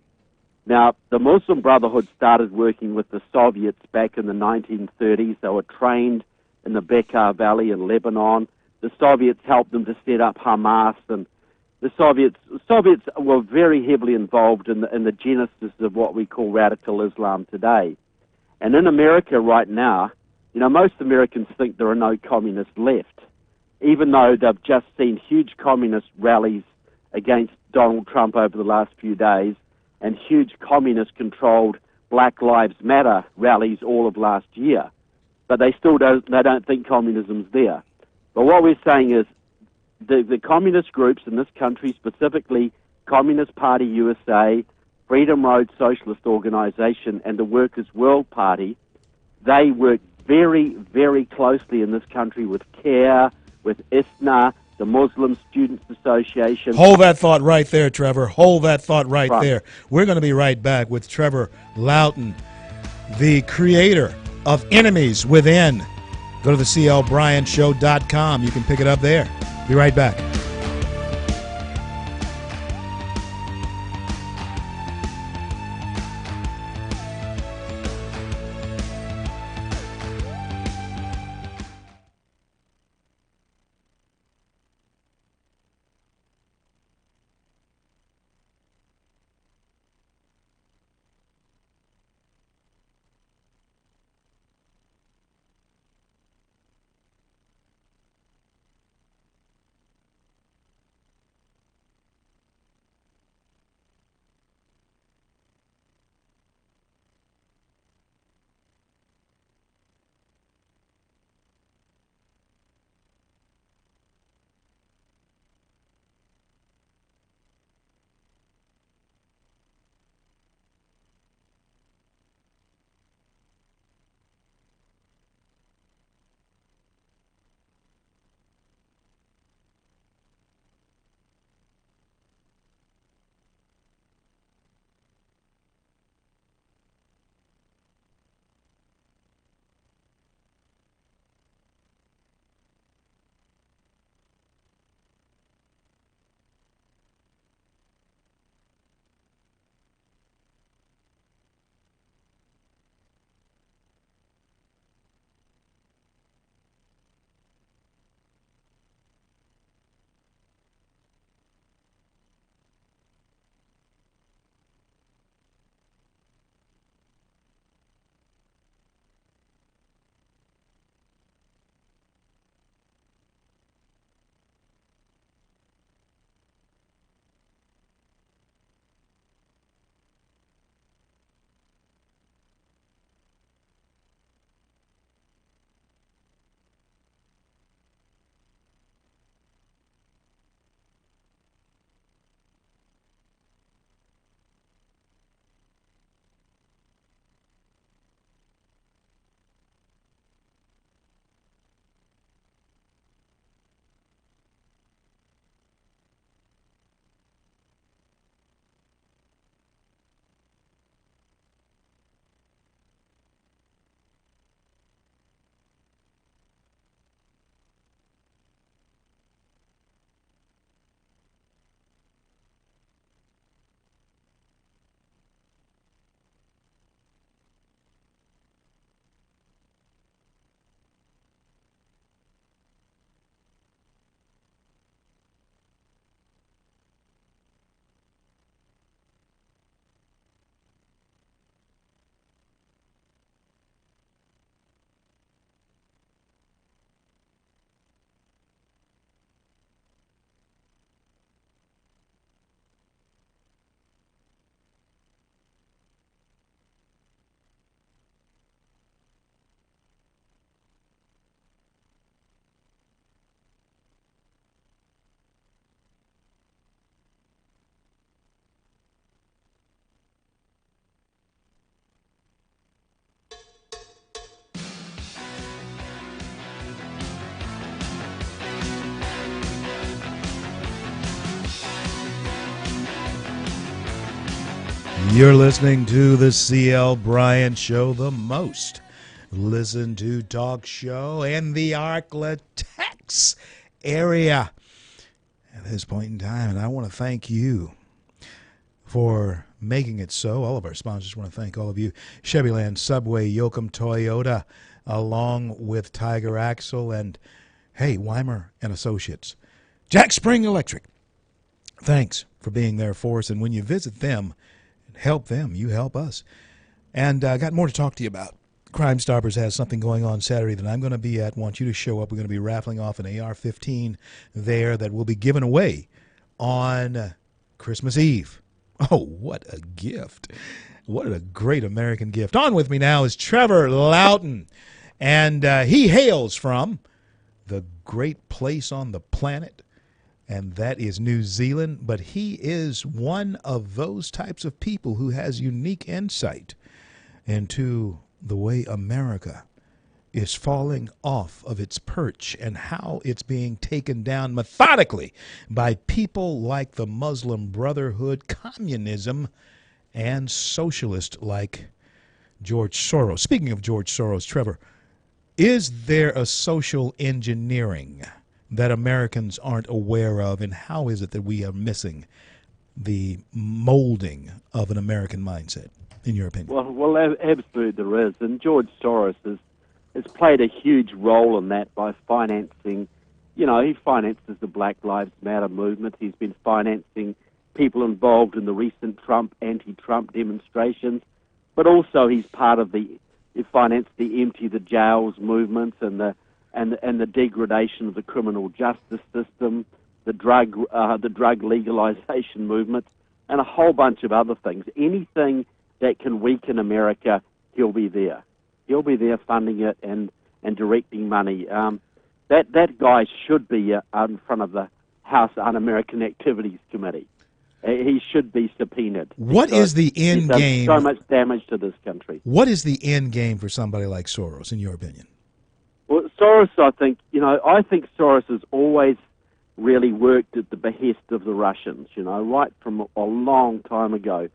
Now, the Muslim Brotherhood started working with the Soviets back in the 1930s. They were trained in the Bekaa Valley in Lebanon. The Soviets helped them to set up Hamas, and the Soviets were very heavily involved in the genesis of what we call radical Islam today. And in America right now, most Americans think there are no communists left, even though they've just seen huge communist rallies against Donald Trump over the last few days, and huge communist-controlled Black Lives Matter rallies all of last year. But they don't think communism's there. But what we're saying is the communist groups in this country, specifically Communist Party USA, Freedom Road Socialist Organization, and the Workers' World Party, they work very, very closely in this country with CARE, with ISNA, the Muslim Students Association. Hold that thought right there, Trevor. Hold that thought right there. We're going to be right back with Trevor Loughton, the creator of Enemies Within. Go to TheCLBryantShow.com. You can pick it up there. Be right back. You're listening to the C.L. Bryant Show, the most listened to talk show in the Arklatex area at this point in time. And I want to thank you for making it so. All of our sponsors want to thank all of you. Chevyland, Subway, Yoakum Toyota, along with Tiger Axle, and, hey, Weimer and Associates. Jack Spring Electric. Thanks for being there for us. And when you visit them, help them, you help us. And I got more to talk to you about. Crime Stoppers has something going on Saturday that I'm going to be at. Want you to show up. We're going to be raffling off an AR-15 there that will be given away on Christmas Eve. Oh, what a gift. What a great American gift. On with me now is Trevor Loughton. And he hails from the great place on the planet, and that is New Zealand. But he is one of those types of people who has unique insight into the way America is falling off of its perch and how it's being taken down methodically by people like the Muslim Brotherhood, communism, and socialist like George Soros. Speaking of George Soros, Trevor, is there a social engineering that Americans aren't aware of, and how is it that we are missing the molding of an American mindset, in your opinion? Well, absolutely there is, and George Soros has played a huge role in that by financing, he finances the Black Lives Matter movement. He's been financing people involved in the recent anti-Trump demonstrations, but also he financed the Empty the Jails movement and the degradation of the criminal justice system, the drug legalization movement, and a whole bunch of other things. Anything that can weaken America, he'll be there. He'll be there funding it and directing money. That guy should be out in front of the House Un-American Activities Committee. He should be subpoenaed. What is the end game? So much damage to this country. What is the end game for somebody like Soros, in your opinion? Well, Soros, I think Soros has always really worked at the behest of the Russians, right from a long time ago.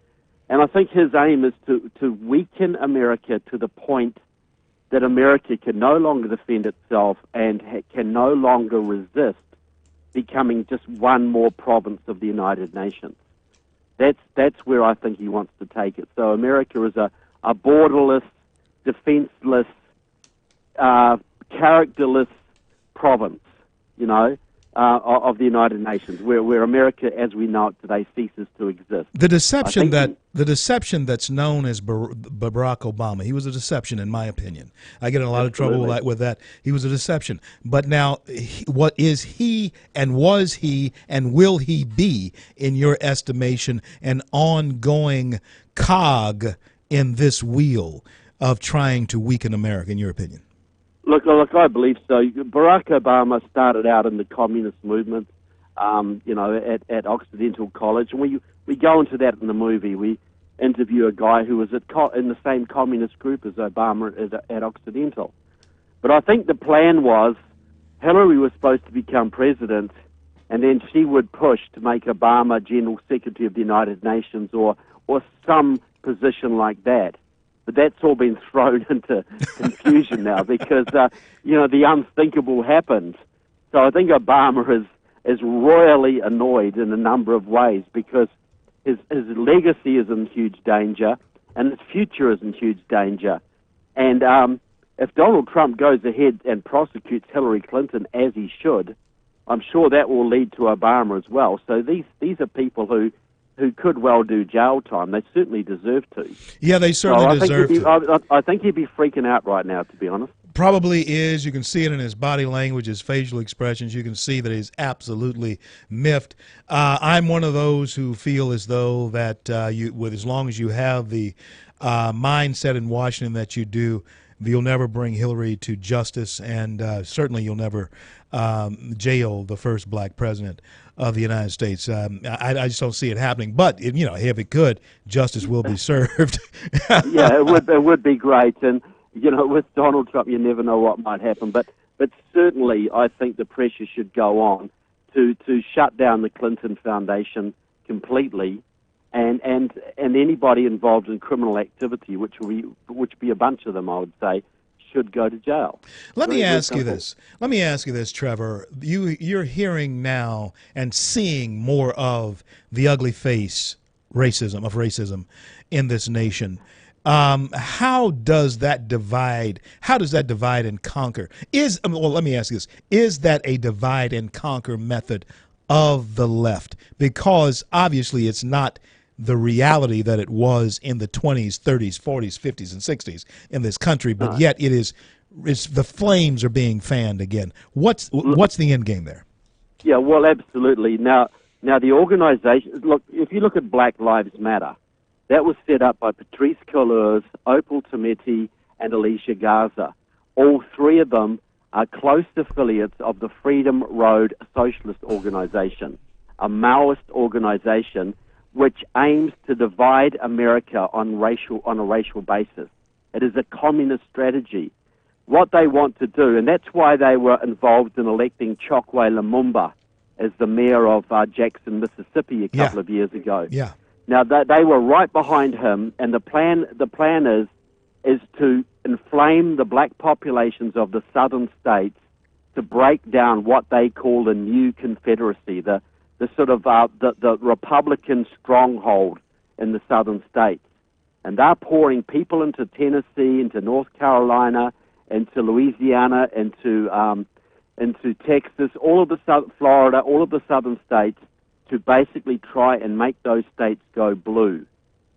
And I think his aim is to weaken America to the point that America can no longer defend itself and can no longer resist becoming just one more province of the United Nations. That's where I think he wants to take it. So America is a borderless, defenseless, characterless province, of the United Nations, where America, as we know it today, ceases to exist. The deception that's known as Barack Obama, he was a deception, in my opinion. I get in a lot of trouble with that. He was a deception. But now, what is he, and was he, and will he be, in your estimation, an ongoing cog in this wheel of trying to weaken America, in your opinion? Look, I believe so. Barack Obama started out in the communist movement, at Occidental College. And we go into that in the movie. We interview a guy who was in the same communist group as Obama at Occidental. But I think the plan was Hillary was supposed to become president, and then she would push to make Obama General Secretary of the United Nations or some position like that. But that's all been thrown into confusion now because, the unthinkable happened. So I think Obama is royally annoyed in a number of ways because his legacy is in huge danger and his future is in huge danger. And if Donald Trump goes ahead and prosecutes Hillary Clinton as he should, I'm sure that will lead to Obama as well. So these are people who could well do jail time. They certainly deserve to. Yeah, they certainly deserve to. I think he'd be freaking out right now, to be honest. Probably is. You can see it in his body language, his facial expressions. You can see that he's absolutely miffed. I'm one of those who feel as though that as long as you have the mindset in Washington that you do, you'll never bring Hillary to justice, and certainly you'll never jail the first black president of the United States. I just don't see it happening. But if it could, justice will be served. Yeah, it would be great. And with Donald Trump, you never know what might happen. But certainly, I think the pressure should go on to shut down the Clinton Foundation completely, and anybody involved in criminal activity, which be a bunch of them, I would say, should go to jail. Let me Very, very ask you simple. this. Let me ask you this, Trevor. You're hearing now and seeing more of the ugly face racism in this nation. How does that divide? How does that divide and conquer? Well, let me ask you this: is that a divide and conquer method of the left? Because obviously, it's not the reality that it was in the 20s, 30s, 40s, 50s, and 60s in this country, but yet it's the flames are being fanned again. What's the end game there? Yeah, well, absolutely. Now the organization, look, if you look at Black Lives Matter, that was set up by Patrice Cullors, Opal Tometi, and Alicia Garza. All three of them are close affiliates of the Freedom Road Socialist Organization, a Maoist organization which aims to divide America on a racial basis. It is a communist strategy. What they want to do, and that's why they were involved in electing Chokwe Lumumba as the mayor of Jackson, Mississippi, a couple of years ago. Yeah. Now they were right behind him, and the plan is to inflame the black populations of the southern states to break down what they call the new Confederacy, the sort of the Republican stronghold in the southern states. And they're pouring people into Tennessee, into North Carolina, into Louisiana, into Texas, all of the Florida, all of the southern states, to basically try and make those states go blue.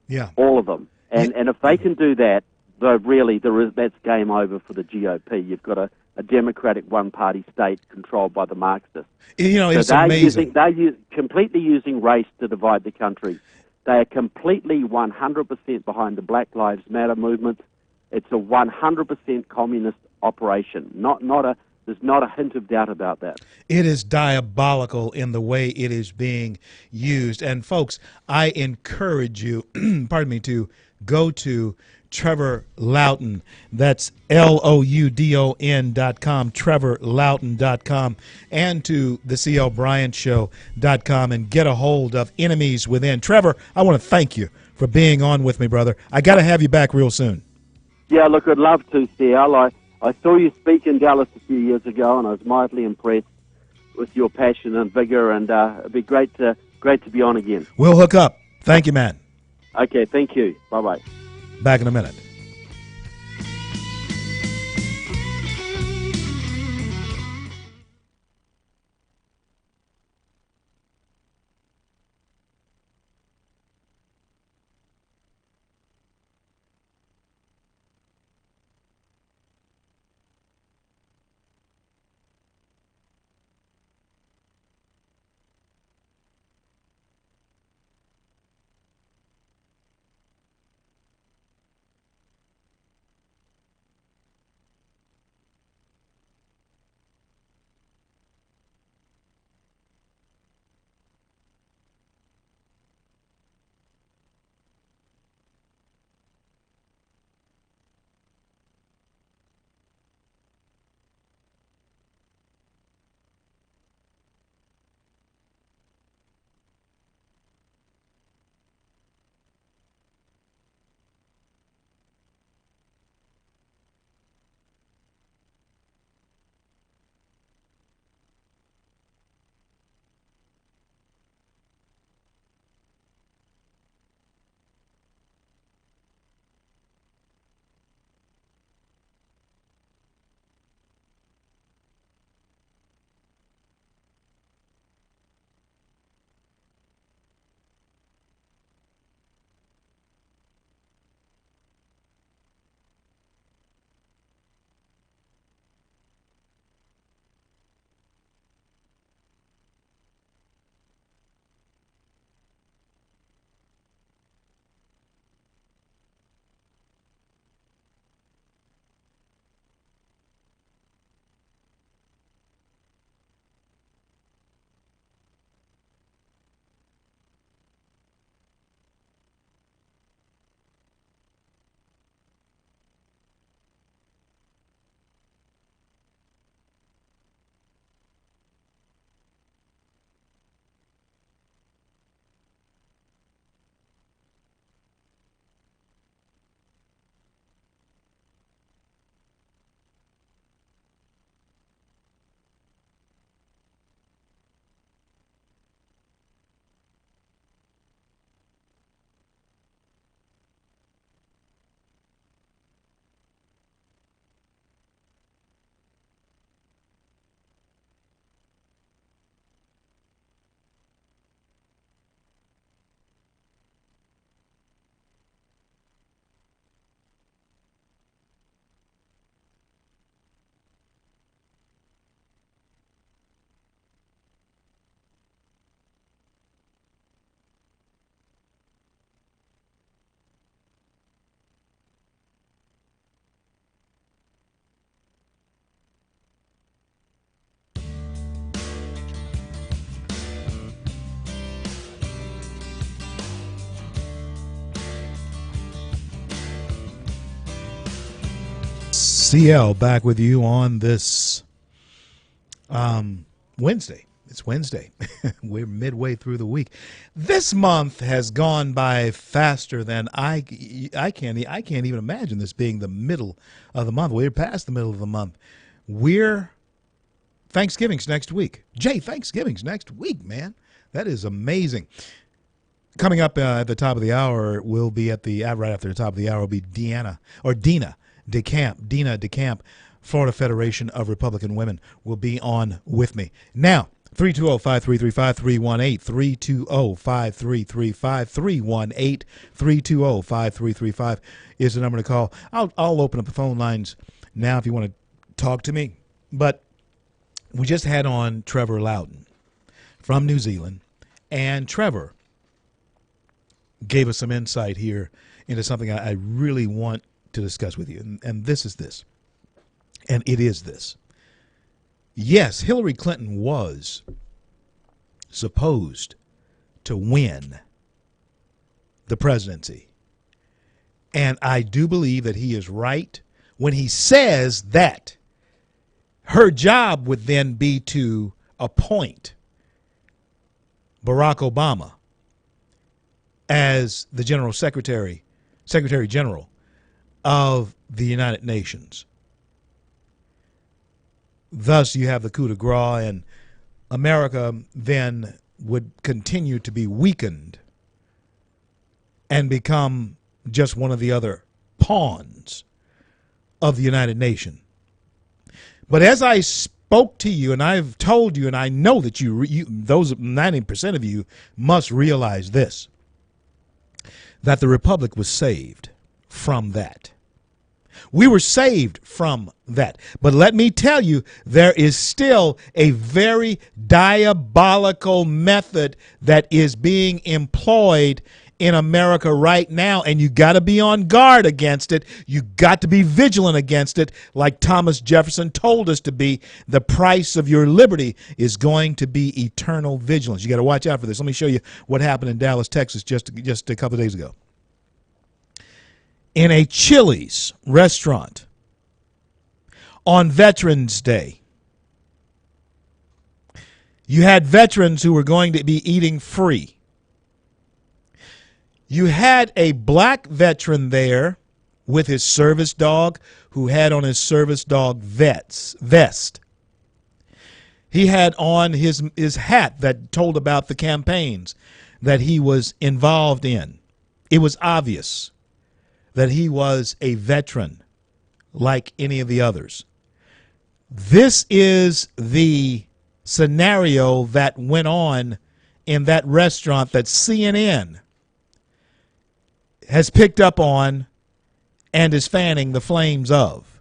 Yeah. All of them. And if they can do that, that's game over for the GOP. You've got a Democratic one-party state controlled by the Marxists. It's amazing. They're completely using race to divide the country. They are completely 100% behind the Black Lives Matter movement. It's a 100% communist operation. There's not a hint of doubt about that. It is diabolical in the way it is being used. And folks, I encourage you, pardon me, to go to Trevor Loughton. That's LOUDON.com, TrevorLoughton.com, and to TheCLBryantShow.com and get a hold of Enemies Within. Trevor, I want to thank you for being on with me, brother. I got to have you back real soon. Yeah, look, I'd love to, CL. I saw you speak in Dallas a few years ago, and I was mightily impressed with your passion and vigor, and it'd be great to be on again. We'll hook up. Thank you, man. Okay, thank you. Bye-bye. Back in a minute. CL back with you on this Wednesday. It's Wednesday. We're midway through the week. This month has gone by faster than I can't even imagine this being the middle of the month. We're past the middle of the month. Thanksgiving's next week. Jay, Thanksgiving's next week, man. That is amazing. Coming up at the top of the hour will be right after the top of the hour will be Dina DeCamp, Florida Federation of Republican Women, will be on with me. Now, 320-5335-318, 320-5335, 318-320-5335 is the number to call. I'll open up the phone lines now if you want to talk to me. But we just had on Trevor Loudon from New Zealand, and Trevor gave us some insight here into something I really want to discuss with you, and this is this, and it is this. Yes, Hillary Clinton was supposed to win the presidency, and I do believe that he is right when he says that her job would then be to appoint Barack Obama as the Secretary General of the United Nations. Thus, you have the coup de grace, and America then would continue to be weakened and become just one of the other pawns of the United Nations. But as I spoke to you, and I've told you, and I know that those 90% of you must realize this, that the Republic was saved from that. We were saved from that. But let me tell you, there is still a very diabolical method that is being employed in America right now, and you got to be on guard against it. You got to be vigilant against it. Like Thomas Jefferson told us to be, the price of your liberty is going to be eternal vigilance. You got to watch out for this. Let me show you what happened in Dallas, Texas just a couple of days ago. In a Chili's restaurant on Veterans Day, you had veterans who were going to be eating free. You had a black veteran there with his service dog who had on his service dog vest. He had on his hat that told about the campaigns that he was involved in. It was obvious that he was a veteran like any of the others. This is the scenario that went on in that restaurant that CNN has picked up on and is fanning the flames of.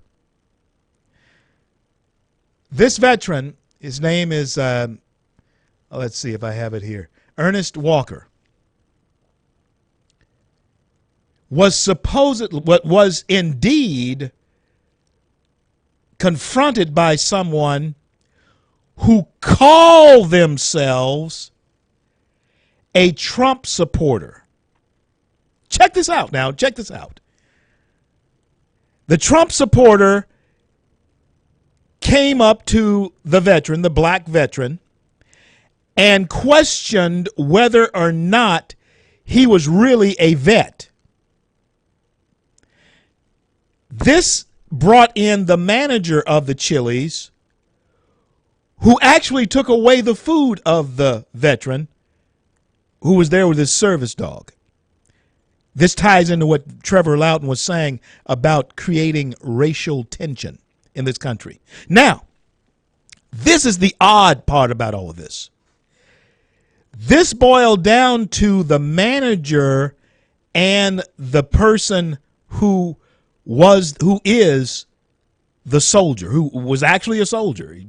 This veteran, his name is, let's see if I have it here, Ernest Walker, was indeed confronted by someone who called themselves a Trump supporter. Check this out now. Check this out. The Trump supporter came up to the veteran, the black veteran, and questioned whether or not he was really a vet. This brought in the manager of the Chili's, who actually took away the food of the veteran who was there with his service dog. This ties into what Trevor Loudon was saying about creating racial tension in this country. Now, this is the odd part about all of this. This boiled down to the manager and the person who is the soldier, who was actually a soldier,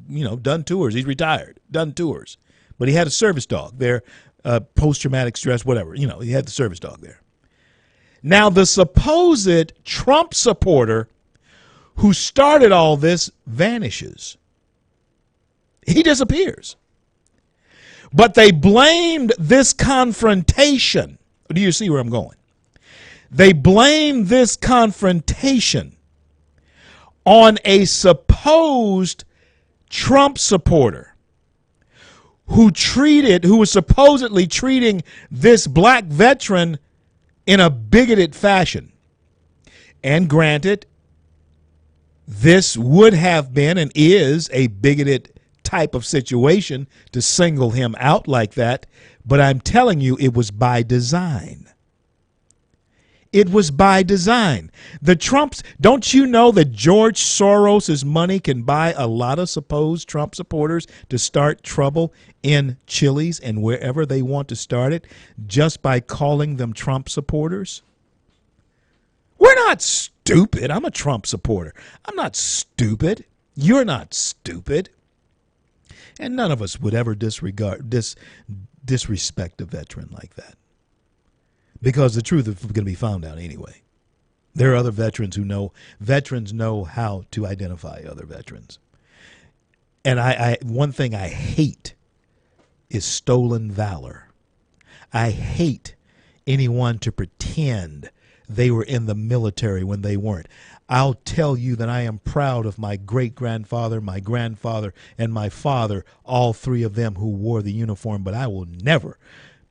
done tours. He's retired, done tours. But he had a service dog there, post-traumatic stress, whatever. He had the service dog there. Now, the supposed Trump supporter who started all this vanishes. He disappears. But they blamed this confrontation. Do you see where I'm going? They blamed this confrontation on a supposed Trump supporter who was supposedly treating this black veteran in a bigoted fashion. And granted, this would have been and is a bigoted type of situation to single him out like that, but I'm telling you, it was by design. It was by design. The Trumps, don't you know that George Soros's money can buy a lot of supposed Trump supporters to start trouble in Chili's and wherever they want to start it just by calling them Trump supporters? We're not stupid. I'm a Trump supporter. I'm not stupid. You're not stupid. And none of us would ever disrespect a veteran like that. Because the truth is going to be found out anyway. There are other veterans who know. Veterans know how to identify other veterans. And one thing I hate is stolen valor. I hate anyone to pretend they were in the military when they weren't. I'll tell you that I am proud of my great-grandfather, my grandfather, and my father, all three of them who wore the uniform, but I will never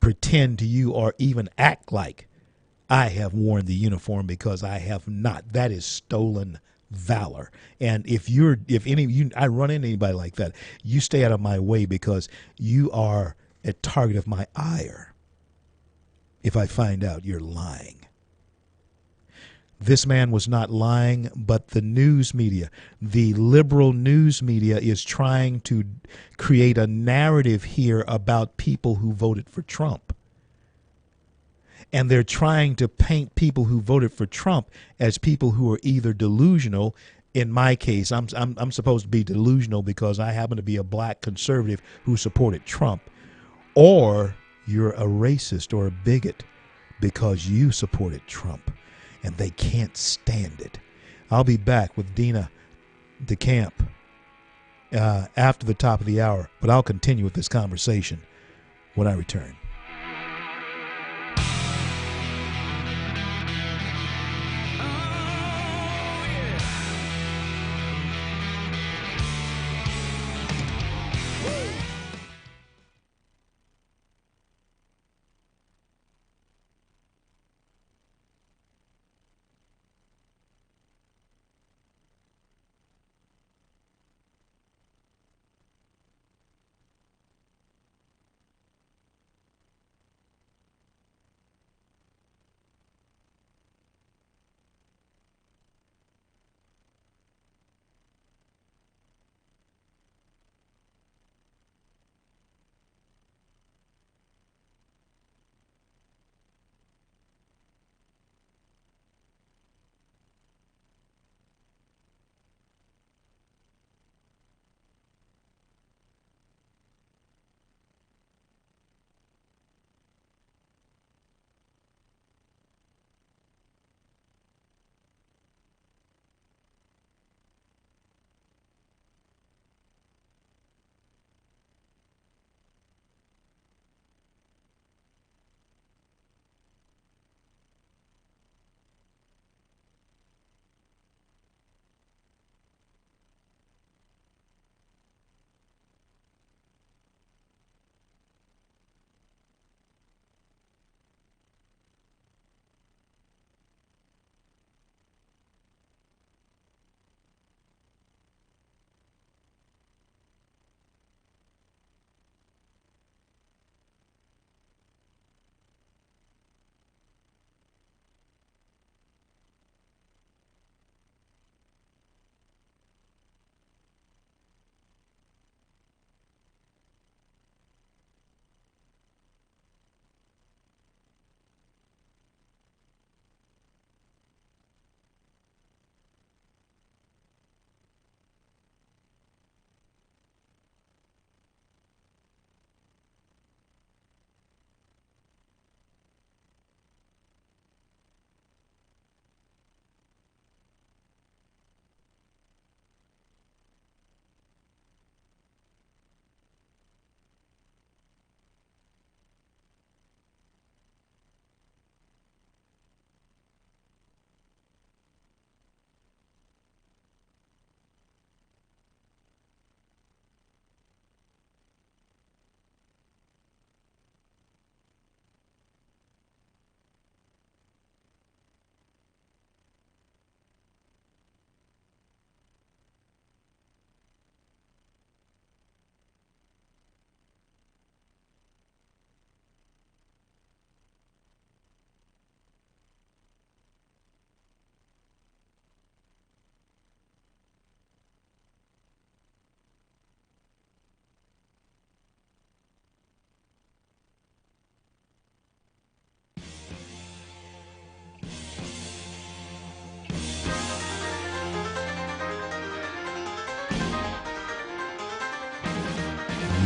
pretend to you or even act like I have worn the uniform, because I have not. That is stolen valor. And if any of you, I run into anybody like that, you stay out of my way, because you are a target of my ire if I find out you're lying. This man was not lying, but the news media, the liberal news media, is trying to create a narrative here about people who voted for Trump. And they're trying to paint people who voted for Trump as people who are either delusional. In my case, I'm supposed to be delusional because I happen to be a black conservative who supported Trump. Or you're a racist or a bigot because you supported Trump. And they can't stand it. I'll be back with Dina DeCamp after the top of the hour, but I'll continue with this conversation when I return.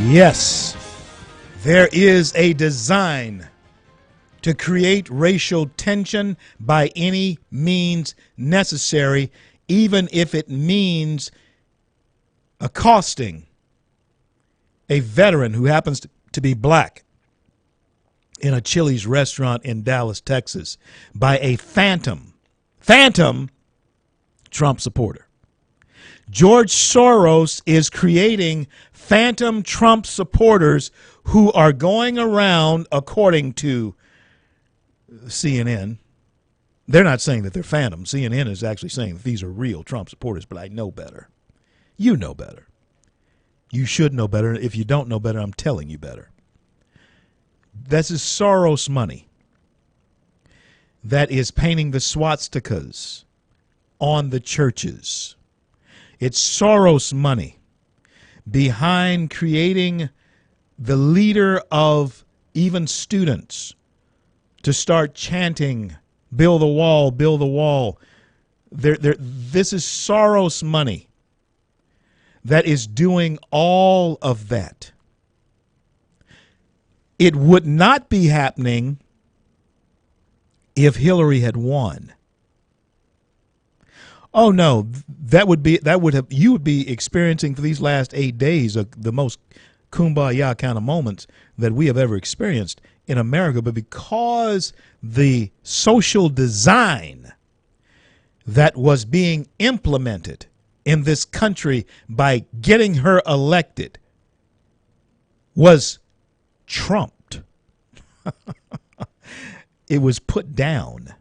Yes, there is a design to create racial tension by any means necessary, even if it means accosting a veteran who happens to be black in a Chili's restaurant in Dallas, Texas, by a phantom Trump supporter. George Soros is creating phantom Trump supporters who are going around, according to CNN. They're not saying that they're phantom. CNN is actually saying that these are real Trump supporters, but I know better. You know better. You should know better. If you don't know better, I'm telling you better. This is Soros money that is painting the swastikas on the churches. It's Soros money behind creating the leader of even students to start chanting, "Build the wall, build the wall." This is Soros money that is doing all of that. It would not be happening if Hillary had won. Oh no, you would be experiencing for these last 8 days the most kumbaya kind of moments that we have ever experienced in America. But because the social design that was being implemented in this country by getting her elected was trumped, it was put down.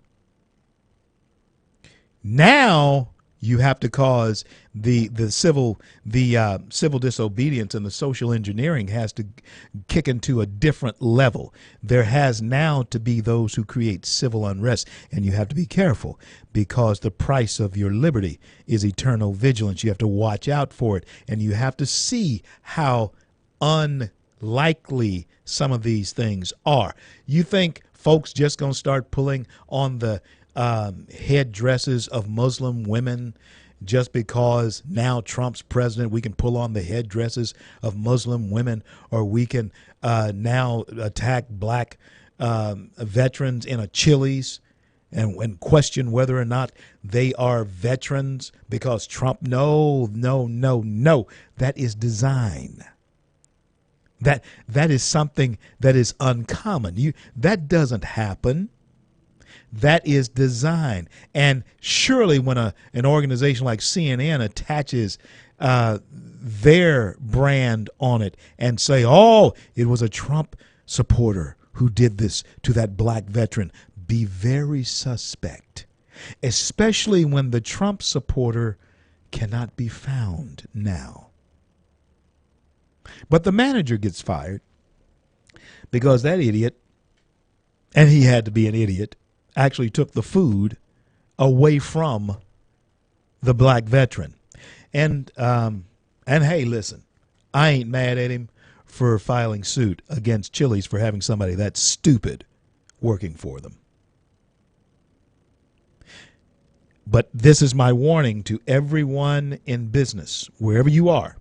Now you have to cause the civil disobedience, and the social engineering has to kick into a different level. There has now to be those who create civil unrest, and you have to be careful because the price of your liberty is eternal vigilance. You have to watch out for it, and you have to see how unlikely some of these things are. You think folks just going to start pulling on the headdresses of Muslim women just because now Trump's president? We can pull on the headdresses of Muslim women, or we can now attack black veterans in a Chili's and question whether or not they are veterans because Trump. No. That is design. That is something that is uncommon. That doesn't happen. That is design. And surely when an organization like CNN attaches their brand on it and say, oh, it was a Trump supporter who did this to that black veteran, be very suspect, especially when the Trump supporter cannot be found now. But the manager gets fired because that idiot, and he had to be an idiot, actually took the food away from the black veteran. And hey, listen, I ain't mad at him for filing suit against Chili's for having somebody that stupid working for them. But this is my warning to everyone in business, wherever you are,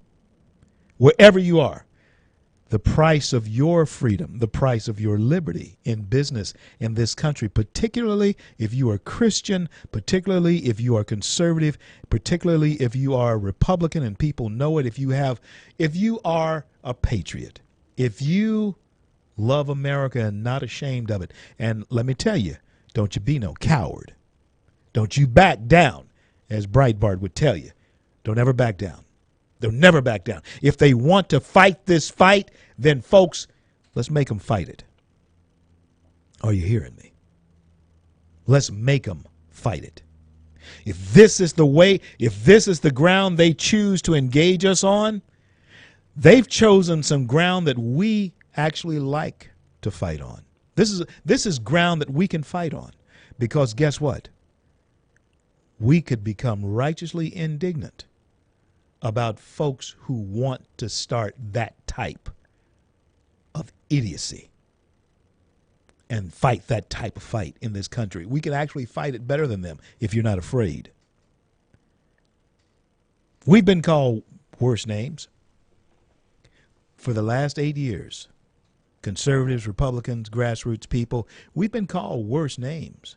the price of your freedom, the price of your liberty in business in this country, particularly if you are Christian, particularly if you are conservative, particularly if you are Republican and people know it, if you are a patriot, if you love America and not ashamed of it. And let me tell you, don't you be no coward. Don't you back down, as Breitbart would tell you. Don't ever back down. They'll never back down. If they want to fight this fight, then folks, let's make them fight it. Are you hearing me? Let's make them fight it. If this is the way, if this is the ground they choose to engage us on, they've chosen some ground that we actually like to fight on. This is ground that we can fight on, because guess what? We could become righteously indignant about folks who want to start that type of idiocy and fight that type of fight in this country. We can actually fight it better than them if you're not afraid. We've been called worse names. for the last 8 years, conservatives, Republicans, grassroots people, we've been called worse names.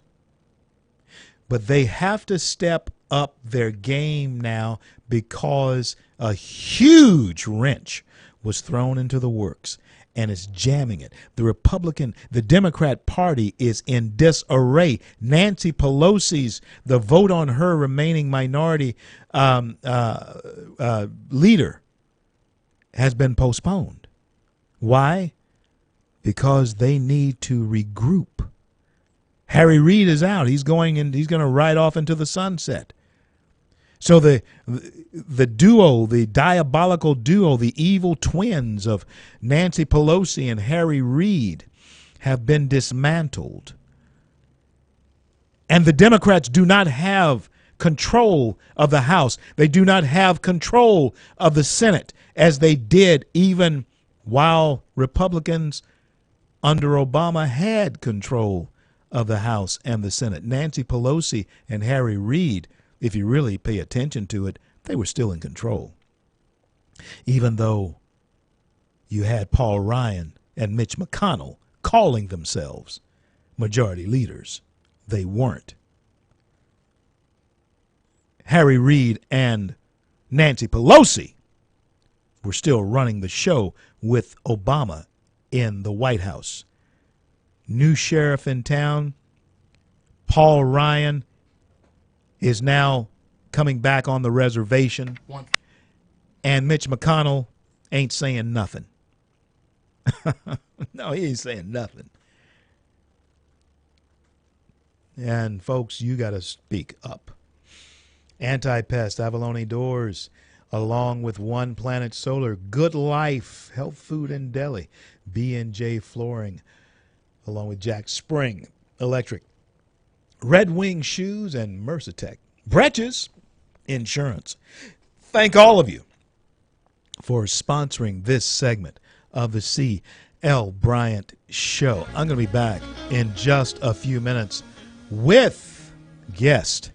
But they have to step up their game now because a huge wrench was thrown into the works and is jamming it. The Democrat Party is in disarray. Nancy Pelosi's, the vote on her remaining minority leader has been postponed. Why? Because they need to regroup. Harry Reid is out. He's going to ride off into the sunset. So the duo, the diabolical duo, the evil twins of Nancy Pelosi and Harry Reid have been dismantled. And the Democrats do not have control of the House. They do not have control of the Senate as they did even while Republicans under Obama had control of the House and the Senate. Nancy Pelosi and Harry Reid, if you really pay attention to it, they were still in control. Even though you had Paul Ryan and Mitch McConnell calling themselves majority leaders, they weren't. Harry Reid and Nancy Pelosi were still running the show with Obama in the White House. New sheriff in town, Paul Ryan, is now coming back on the reservation. And Mitch McConnell ain't saying nothing. No, he ain't saying nothing. And folks, you got to speak up. Anti-Pest, Avalone Doors, along with One Planet Solar, Good Life, Health Food and Deli, B&J Flooring, along with Jack Spring Electric, Red Wing Shoes, and Mercatech, Breches Insurance. Thank all of you for sponsoring this segment of the C.L. Bryant Show. I'm going to be back in just a few minutes with guest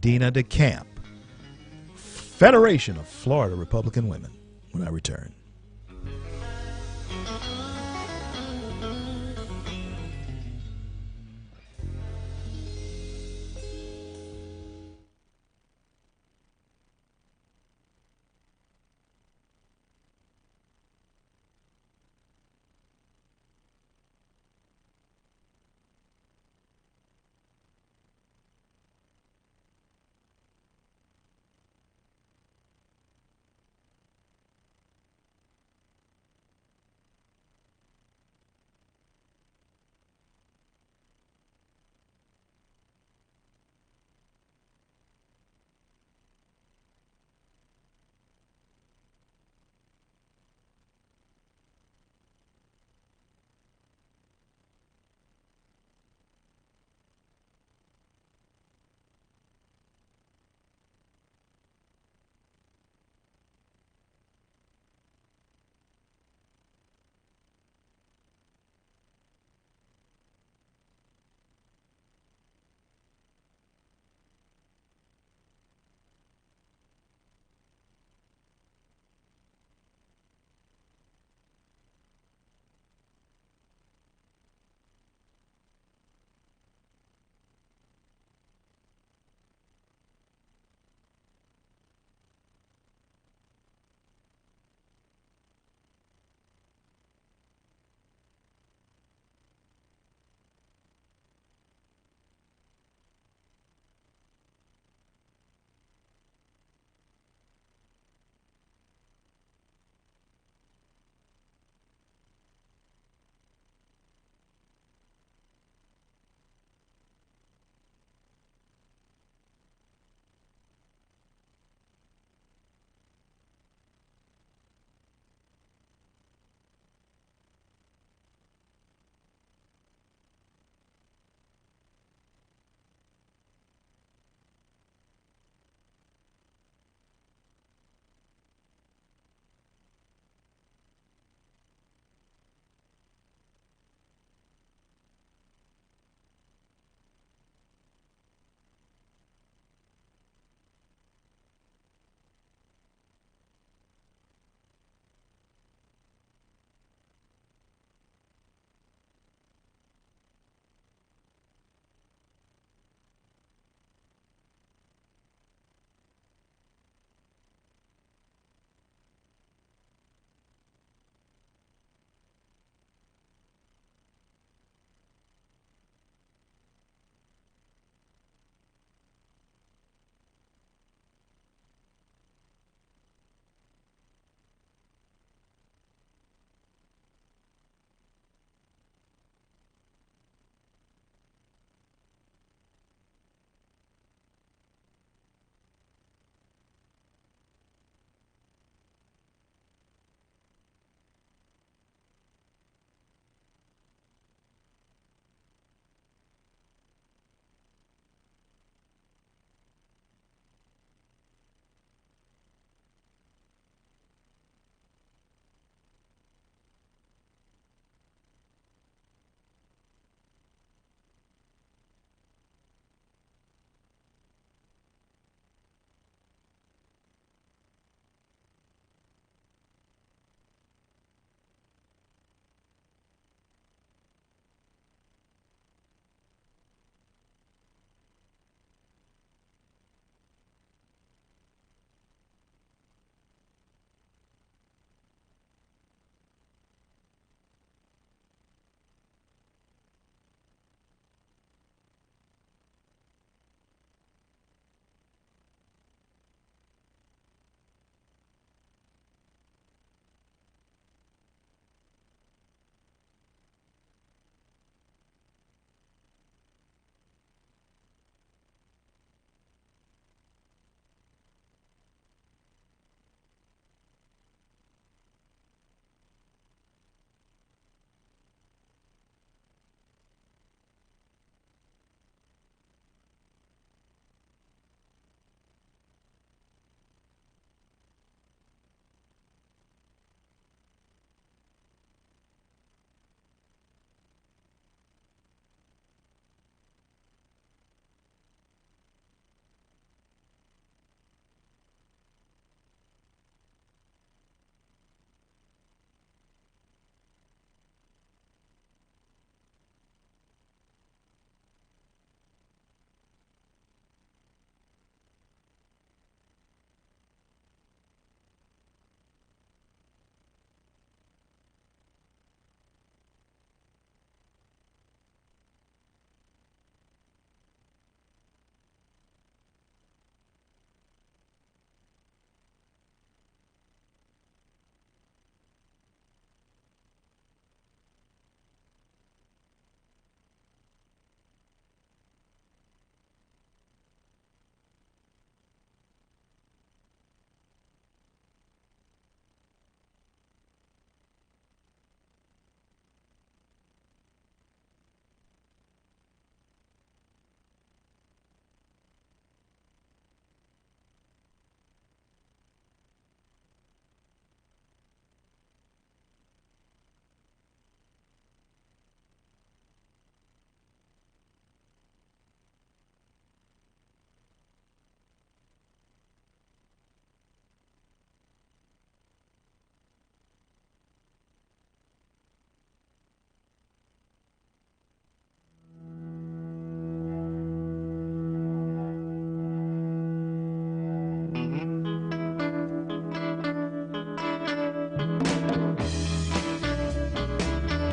Dina DeCamp, Federation of Florida Republican Women, when I return.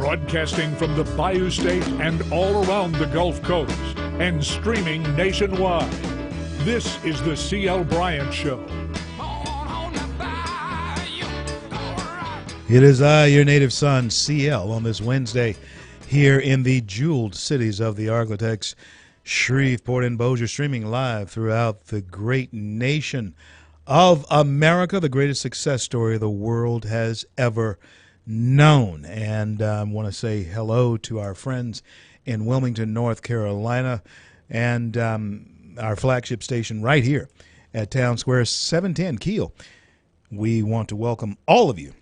Broadcasting from the Bayou State and all around the Gulf Coast and streaming nationwide. This is the C.L. Bryant Show. It is I, your native son, CL, on this Wednesday here in the jeweled cities of the Arklatex, Shreveport, and Bossier, streaming live throughout the great nation of America, the greatest success story the world has ever known. And I want to say hello to our friends in Wilmington, North Carolina, and our flagship station right here at Town Square 710 Keel. We want to welcome all of you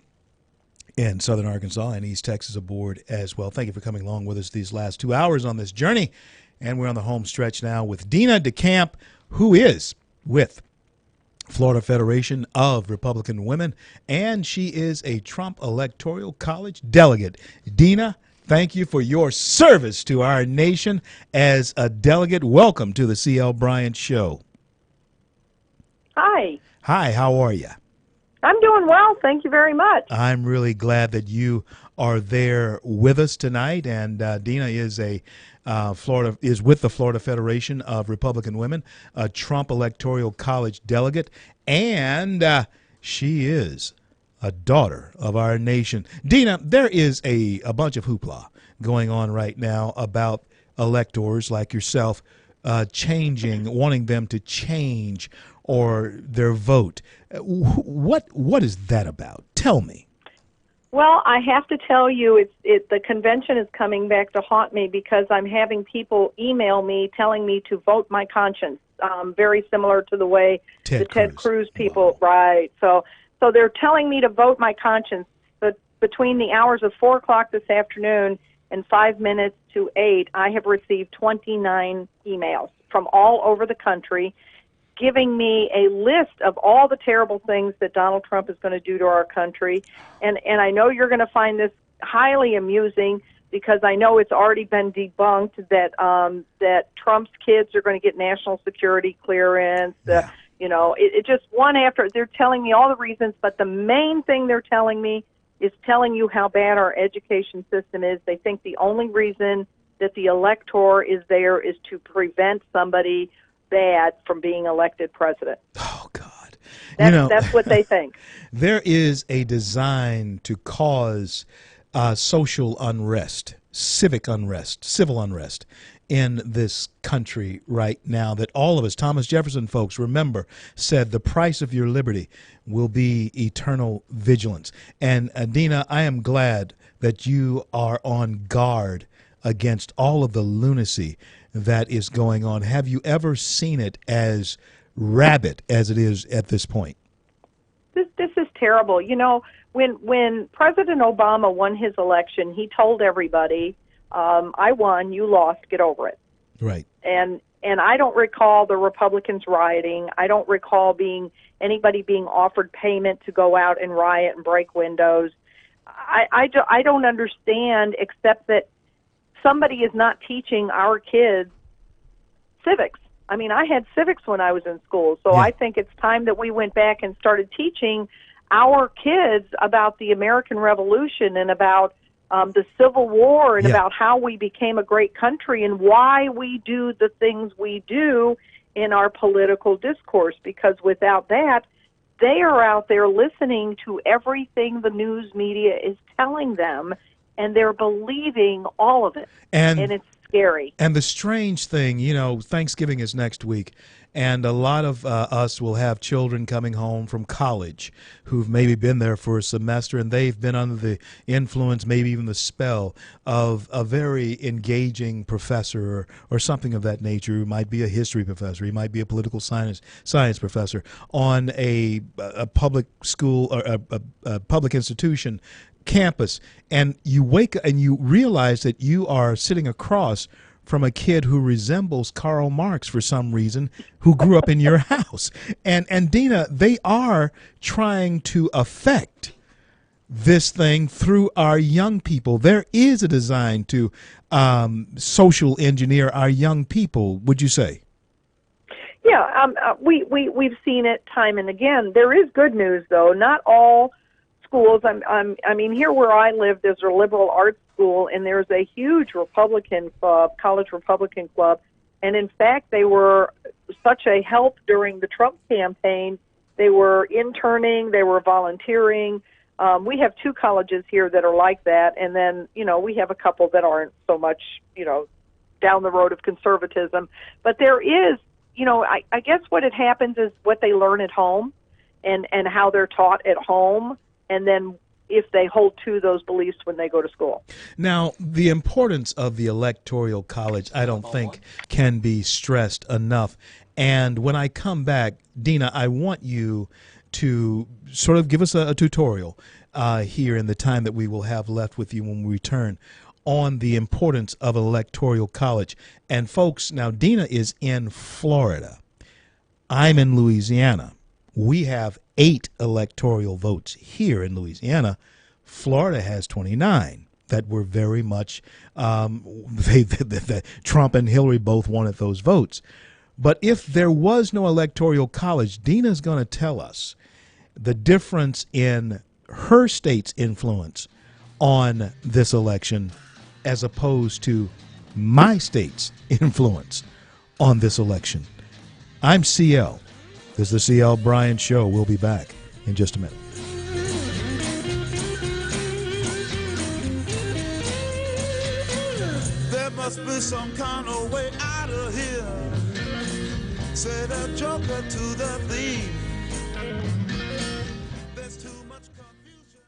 in Southern Arkansas and East Texas aboard as well. Thank you for coming along with us these last 2 hours on this journey. And we're on the home stretch now with Dina DeCamp, who is with Florida Federation of Republican Women, and she is a Trump Electoral College delegate. Dina, thank you for your service to our nation as a delegate. Welcome to the C.L. Bryant Show. Hi. Hi, how are you? I'm doing well. Thank you very much. I'm really glad that you are there with us tonight. And Dina is with the Florida Federation of Republican Women, a Trump Electoral College delegate, and she is a daughter of our nation. Dina, there is a bunch of hoopla going on right now about electors like yourself wanting them to change or their vote. What is that about? Tell me. Well, I have to tell you, the convention is coming back to haunt me because I'm having people email me telling me to vote my conscience, very similar to the way the Ted Cruz people, wow. Right. So they're telling me to vote my conscience, but between the hours of 4 o'clock this afternoon and 5 minutes to 8, I have received 29 emails from all over the country giving me a list of all the terrible things that Donald Trump is going to do to our country. And I know you're going to find this highly amusing because I know it's already been debunked that Trump's kids are going to get national security clearance. Yeah. It just one after, they're telling me all the reasons, but the main thing they're telling me is telling you how bad our education system is. They think the only reason that the elector is there is to prevent somebody bad from being elected president. Oh, God. That's what they think. There is a design to cause social unrest, civic unrest, civil unrest in this country right now that all of us, Thomas Jefferson folks, remember, said the price of your liberty will be eternal vigilance. And Dina, I am glad that you are on guard against all of the lunacy that is going on. Have you ever seen it as rabid as it is at this point? This is terrible. When President Obama won his election, he told everybody, I won, you lost, get over it. Right. And I don't recall the Republicans rioting. I don't recall anybody being offered payment to go out and riot and break windows. I don't understand, except that somebody is not teaching our kids civics. I mean, I had civics when I was in school, so yeah. I think it's time that we went back and started teaching our kids about the American Revolution and about the Civil War and yeah. about how we became a great country and why we do the things we do in our political discourse, because without that, they are out there listening to everything the news media is telling them, and they're believing all of it, and it's scary. And the strange thing, Thanksgiving is next week, and a lot of us will have children coming home from college who've maybe been there for a semester, and they've been under the influence, maybe even the spell, of a very engaging professor or something of that nature. He might be a history professor, he might be a political science professor on a public school or a public institution campus, and you wake up and you realize that you are sitting across from a kid who resembles Karl Marx for some reason, who grew up in your house. And Dina, they are trying to affect this thing through our young people. There is a design to social engineer our young people, would you say? Yeah, we've seen it time and again. There is good news, though. Not all schools, I mean, here where I live, there's a liberal arts school, and there's a huge Republican club, college Republican club. And in fact, they were such a help during the Trump campaign. They were interning, they were volunteering. We have 2 colleges here that are like that, and then, we have a couple that aren't so much, down the road of conservatism. But there is, I guess what it happens is what they learn at home and how they're taught at home, and then if they hold to those beliefs when they go to school. Now, the importance of the Electoral College, I don't think, can be stressed enough. And when I come back, Dina, I want you to sort of give us a tutorial here in the time that we will have left with you when we return on the importance of Electoral College. And folks, now Dina is in Florida. I'm in Louisiana. We have 8 electoral votes here in Louisiana. Florida has 29 that were very much, Trump and Hillary both wanted those votes. But if there was no Electoral College, Dina's going to tell us the difference in her state's influence on this election as opposed to my state's influence on this election. I'm CL. This is the CL Bryant Show. We'll be back in just a minute. There must be some kind of way out of here. Say the joker to the thief. There's too much confusion.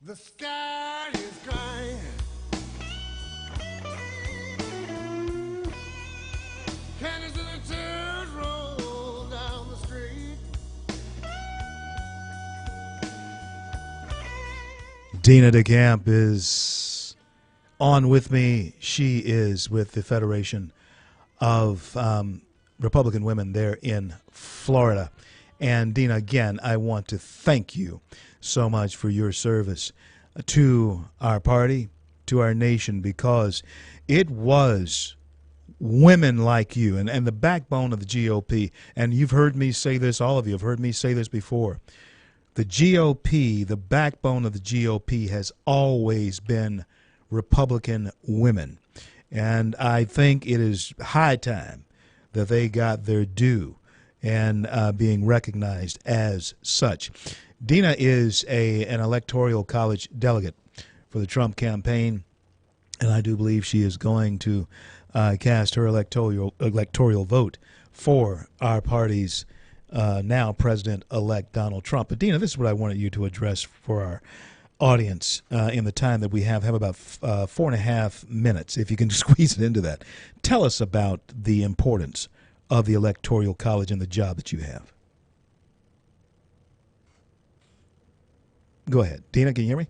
The sky is crying. Cannons and the tears roll down the street. Dina DeCamp is on with me. She is with the Federation of Republican Women there in Florida. And Dina, again, I want to thank you so much for your service to our party, to our nation, because it was women like you and the backbone of the GOP. And you've heard me say this, all of you have heard me say this before. The GOP, the backbone of the GOP, has always been Republican women. And I think it is high time that they got their due and being recognized as such. Dina is an electoral college delegate for the Trump campaign, and I do believe she is going to cast her electoral vote for our party's now President-elect Donald Trump. But Dina, this is what I wanted you to address for our audience in the time that we have about 4.5 minutes, if you can squeeze it into that. Tell us about the importance of the Electoral College and the job that you have. Go ahead. Dina, can you hear me?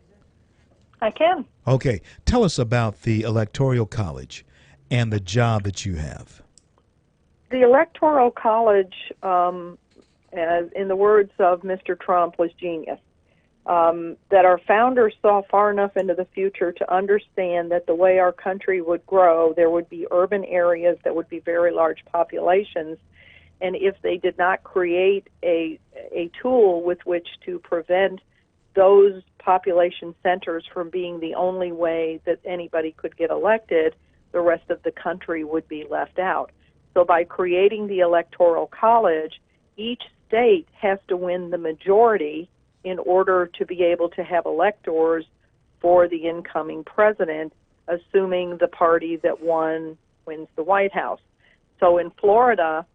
I can. Okay. Tell us about the Electoral College and the job that you have. The Electoral College, as in the words of Mr. Trump, was genius. That our founders saw far enough into the future to understand that the way our country would grow, there would be urban areas that would be very large populations, and if they did not create a tool with which to prevent those population centers from being the only way that anybody could get elected, the rest of the country would be left out. So by creating the Electoral College, each state has to win the majority in order to be able to have electors for the incoming president, assuming the party that wins the White House. So in Florida,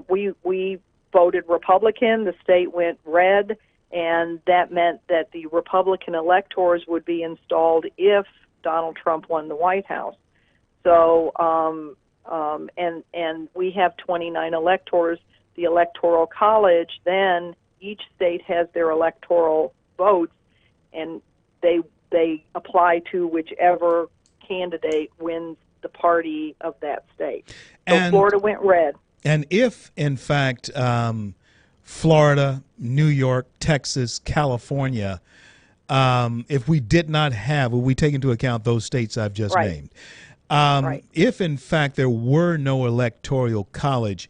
we voted Republican, the state went red, and that meant that the Republican electors would be installed if Donald Trump won the White House. So, and we have 29 electors. The Electoral College, then each state has their electoral votes, and they apply to whichever candidate wins the party of that state. So Florida went red. And if, in fact, Florida, New York, Texas, California, if we did not have, will we take into account those states I've just named? If, in fact, there were no Electoral College,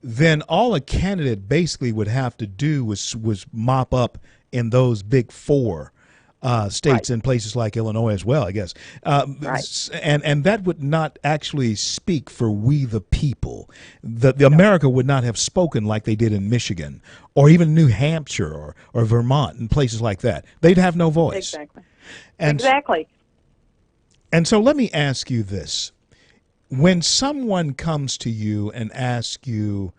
then all a candidate basically would have to do was mop up in those big four states and places like Illinois as well, I guess. And that would not actually speak for we the people. The America would not have spoken like they did in Michigan or even New Hampshire or Vermont and places like that. They'd have no voice. Exactly. And so let me ask you this. When someone comes to you and asks you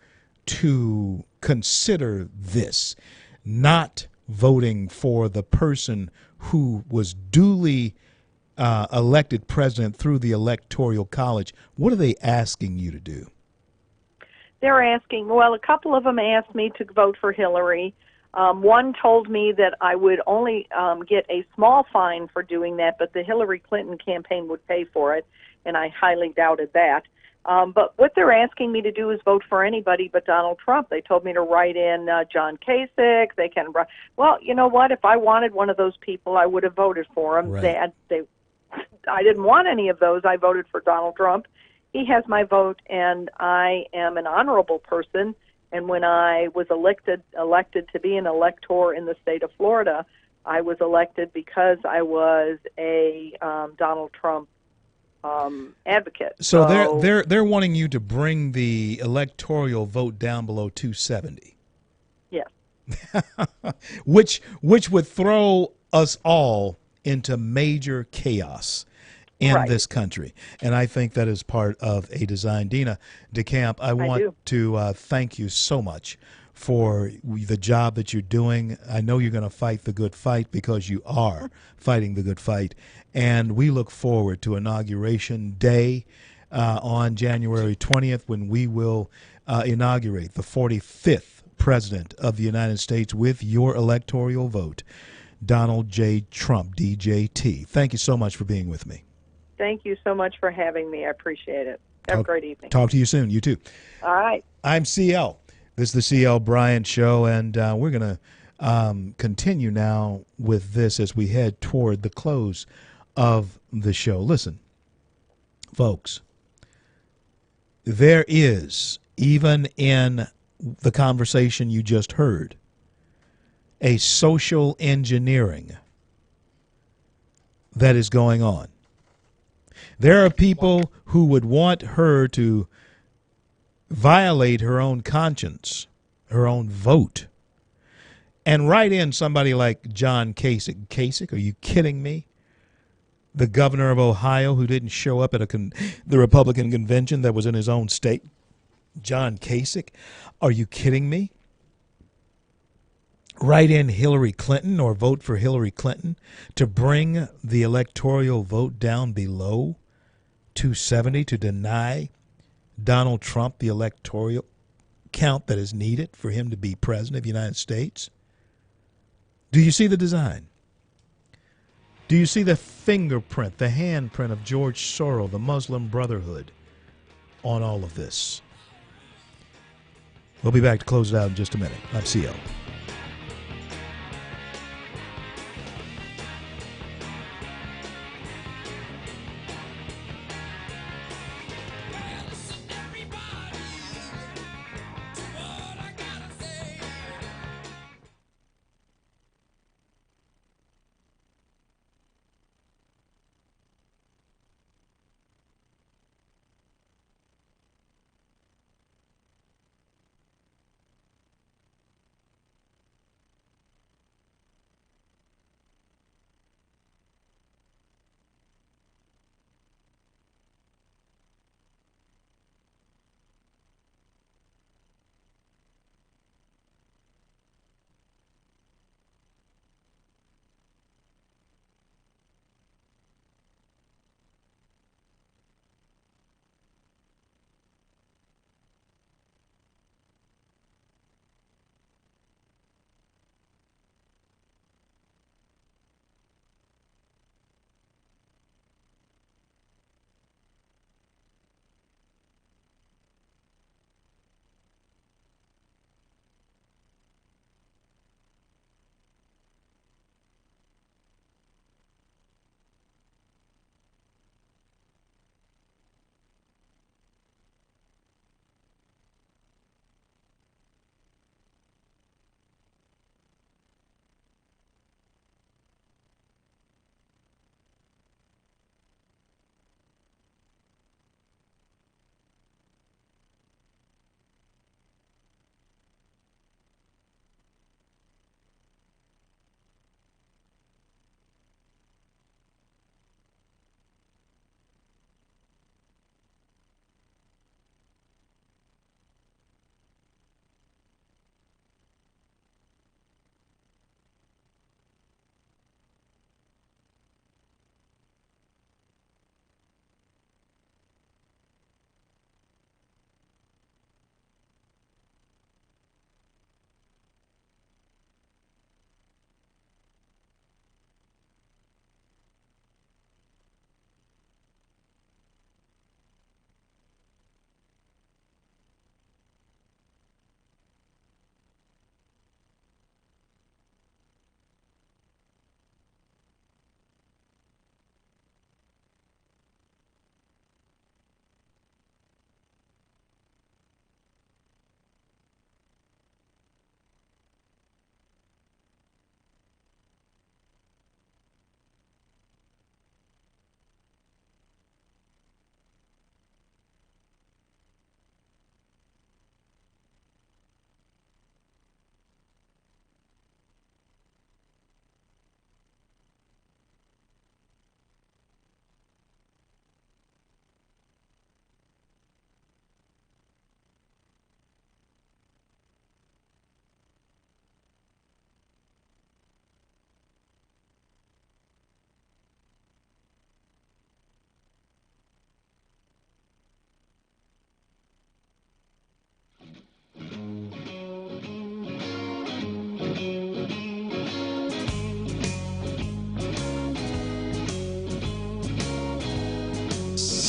to consider this, not voting for the person who was duly elected president through the Electoral College, what are they asking you to do? They're asking, well, a couple of them asked me to vote for Hillary. One told me that I would only get a small fine for doing that, but the Hillary Clinton campaign would pay for it, and I highly doubted that. But what they're asking me to do is vote for anybody but Donald Trump. They told me to write in John Kasich. They can, well, you know what? If I wanted one of those people, I would have voted for him. I didn't want any of those. I voted for Donald Trump. He has my vote, and I am an honorable person. And when I was elected to be an elector in the state of Florida, I was elected because I was a Donald Trump advocate. So they're wanting you to bring the electoral vote down below 270. Yes. which would throw us all into major chaos in this country. And I think that is part of a design. Dina DeCamp, I want to thank you so much for the job that you're doing. I know you're going to fight the good fight because you are fighting the good fight. And we look forward to Inauguration Day on January 20th when we will inaugurate the 45th President of the United States with your electoral vote. Donald J. Trump, DJT. Thank you so much for being with me. Thank you so much for having me. I appreciate it. Have a great evening. Talk to you soon. You too. All right. I'm CL. This is the CL Bryant Show, and we're going to continue now with this as we head toward the close of the show. Listen, folks, there is, even in the conversation you just heard, a social engineering that is going on. There are people who would want her to violate her own conscience, her own vote, and write in somebody like John Kasich. Kasich, are you kidding me? The governor of Ohio who didn't show up at the Republican convention that was in his own state. John Kasich, are you kidding me? Write in Hillary Clinton or vote for Hillary Clinton to bring the electoral vote down below 270 to deny Donald Trump the electoral count that is needed for him to be president of the United States. Do you see the design? Do you see the fingerprint, the handprint of George Soros, the Muslim Brotherhood, on all of this? We'll be back to close it out in just a minute. I'm CL.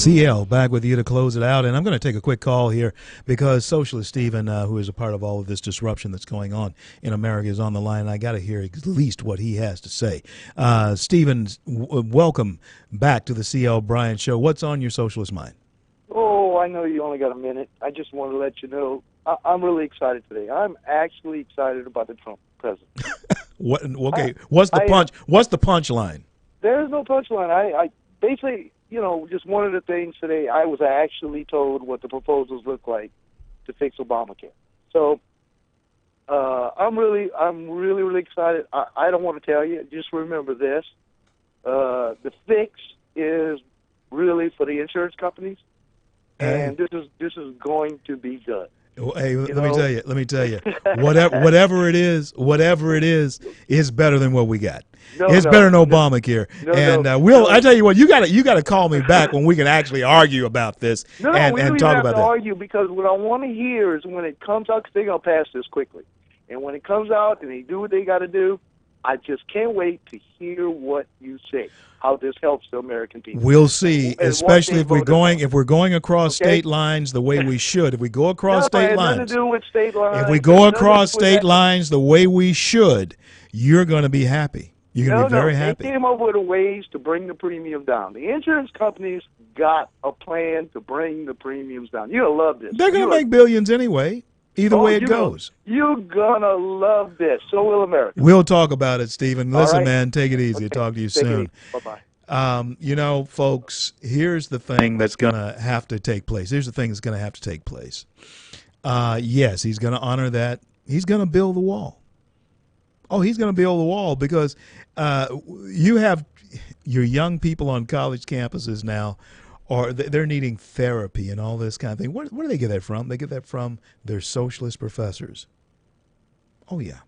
CL back with you to close it out, and I'm going to take a quick call here because Socialist Stephen, who is a part of all of this disruption that's going on in America, is on the line. I got to hear at least what he has to say. Stephen, welcome back to the CL Bryant Show. What's on your socialist mind? Oh, I know you only got a minute. I just want to let you know I'm really excited today. I'm actually excited about the Trump president. Okay, what's the punch? What's the punchline? There's no punchline. I basically, just one of the things today, I was actually told what the proposals look like to fix Obamacare. So I'm really excited. I don't want to tell you. Just remember this: the fix is really for the insurance companies, and this is going to be good. Hey, let me tell you, whatever it is, is better than what we got. It's better than Obamacare. I tell you what, you got to call me back when we can actually argue about this and talk about that. Argue, because what I want to hear is when it comes out, because they're gonna pass this quickly, and when it comes out and they do what they got to do, I just can't wait to hear what you say. How this helps the American people. We'll see, especially if we're going across state lines the way we should. If we go across state lines, nothing to do with state lines. If we go across state lines the way we should, you're going to be happy. You're going to be very happy. They came up with ways to bring the premium down. The insurance companies got a plan to bring the premiums down. You're going to love this. They're going to make billions anyway. Either way it goes. You're going to love this. So will America. We'll talk about it, Stephen. Listen, man, take it easy. Okay. Talk to you soon. Bye-bye. Folks, here's the thing that's going to have to take place. Here's the thing that's going to have to take place. Yes, he's going to honor that. He's going to build the wall. Oh, he's going to build the wall because you have your young people on college campuses now, or they're needing therapy and all this kind of thing. Where do they get that from? They get that from their socialist professors. Oh, yeah.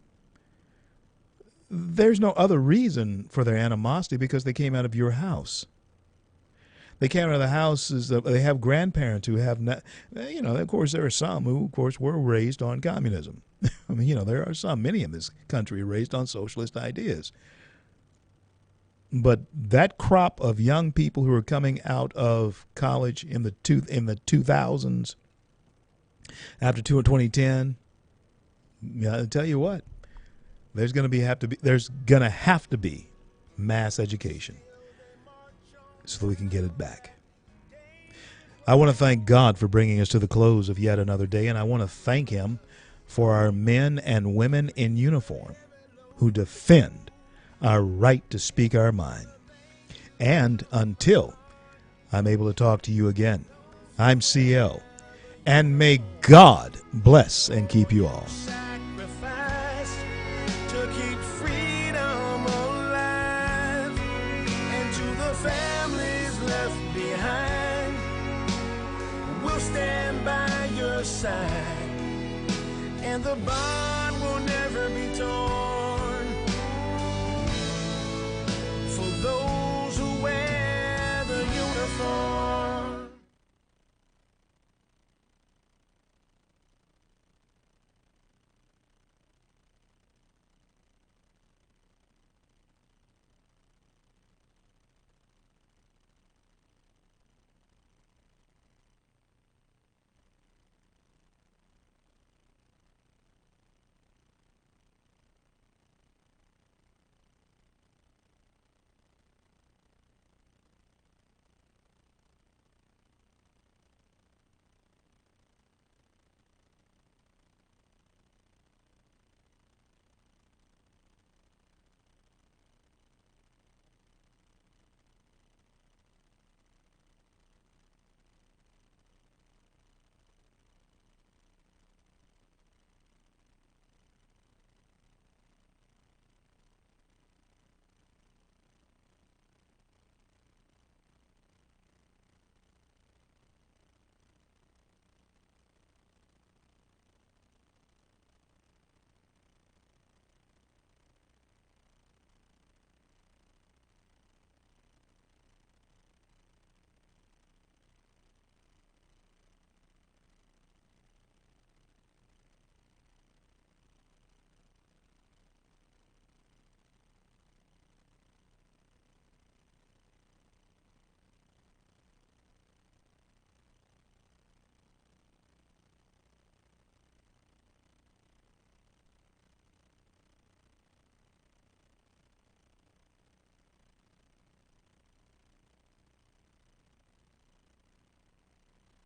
There's no other reason for their animosity because they came out of your house. They came out of the houses. They have grandparents who have not, of course, there are some who, of course, were raised on communism. I mean, there are some, many in this country raised on socialist ideas. But that crop of young people who are coming out of college in the 2000s, after 2010, I'll tell you what, there's going to have to be mass education so that we can get it back. I want to thank God for bringing us to the close of yet another day, and I want to thank Him for our men and women in uniform who defend our right to speak our mind. And until I'm able to talk to you again, I'm CL, and may God bless and keep you all. Sacrifice to keep freedom alive, and to the families left behind, we'll stand by your side, and the bond will never be torn. For those who wear the uniform.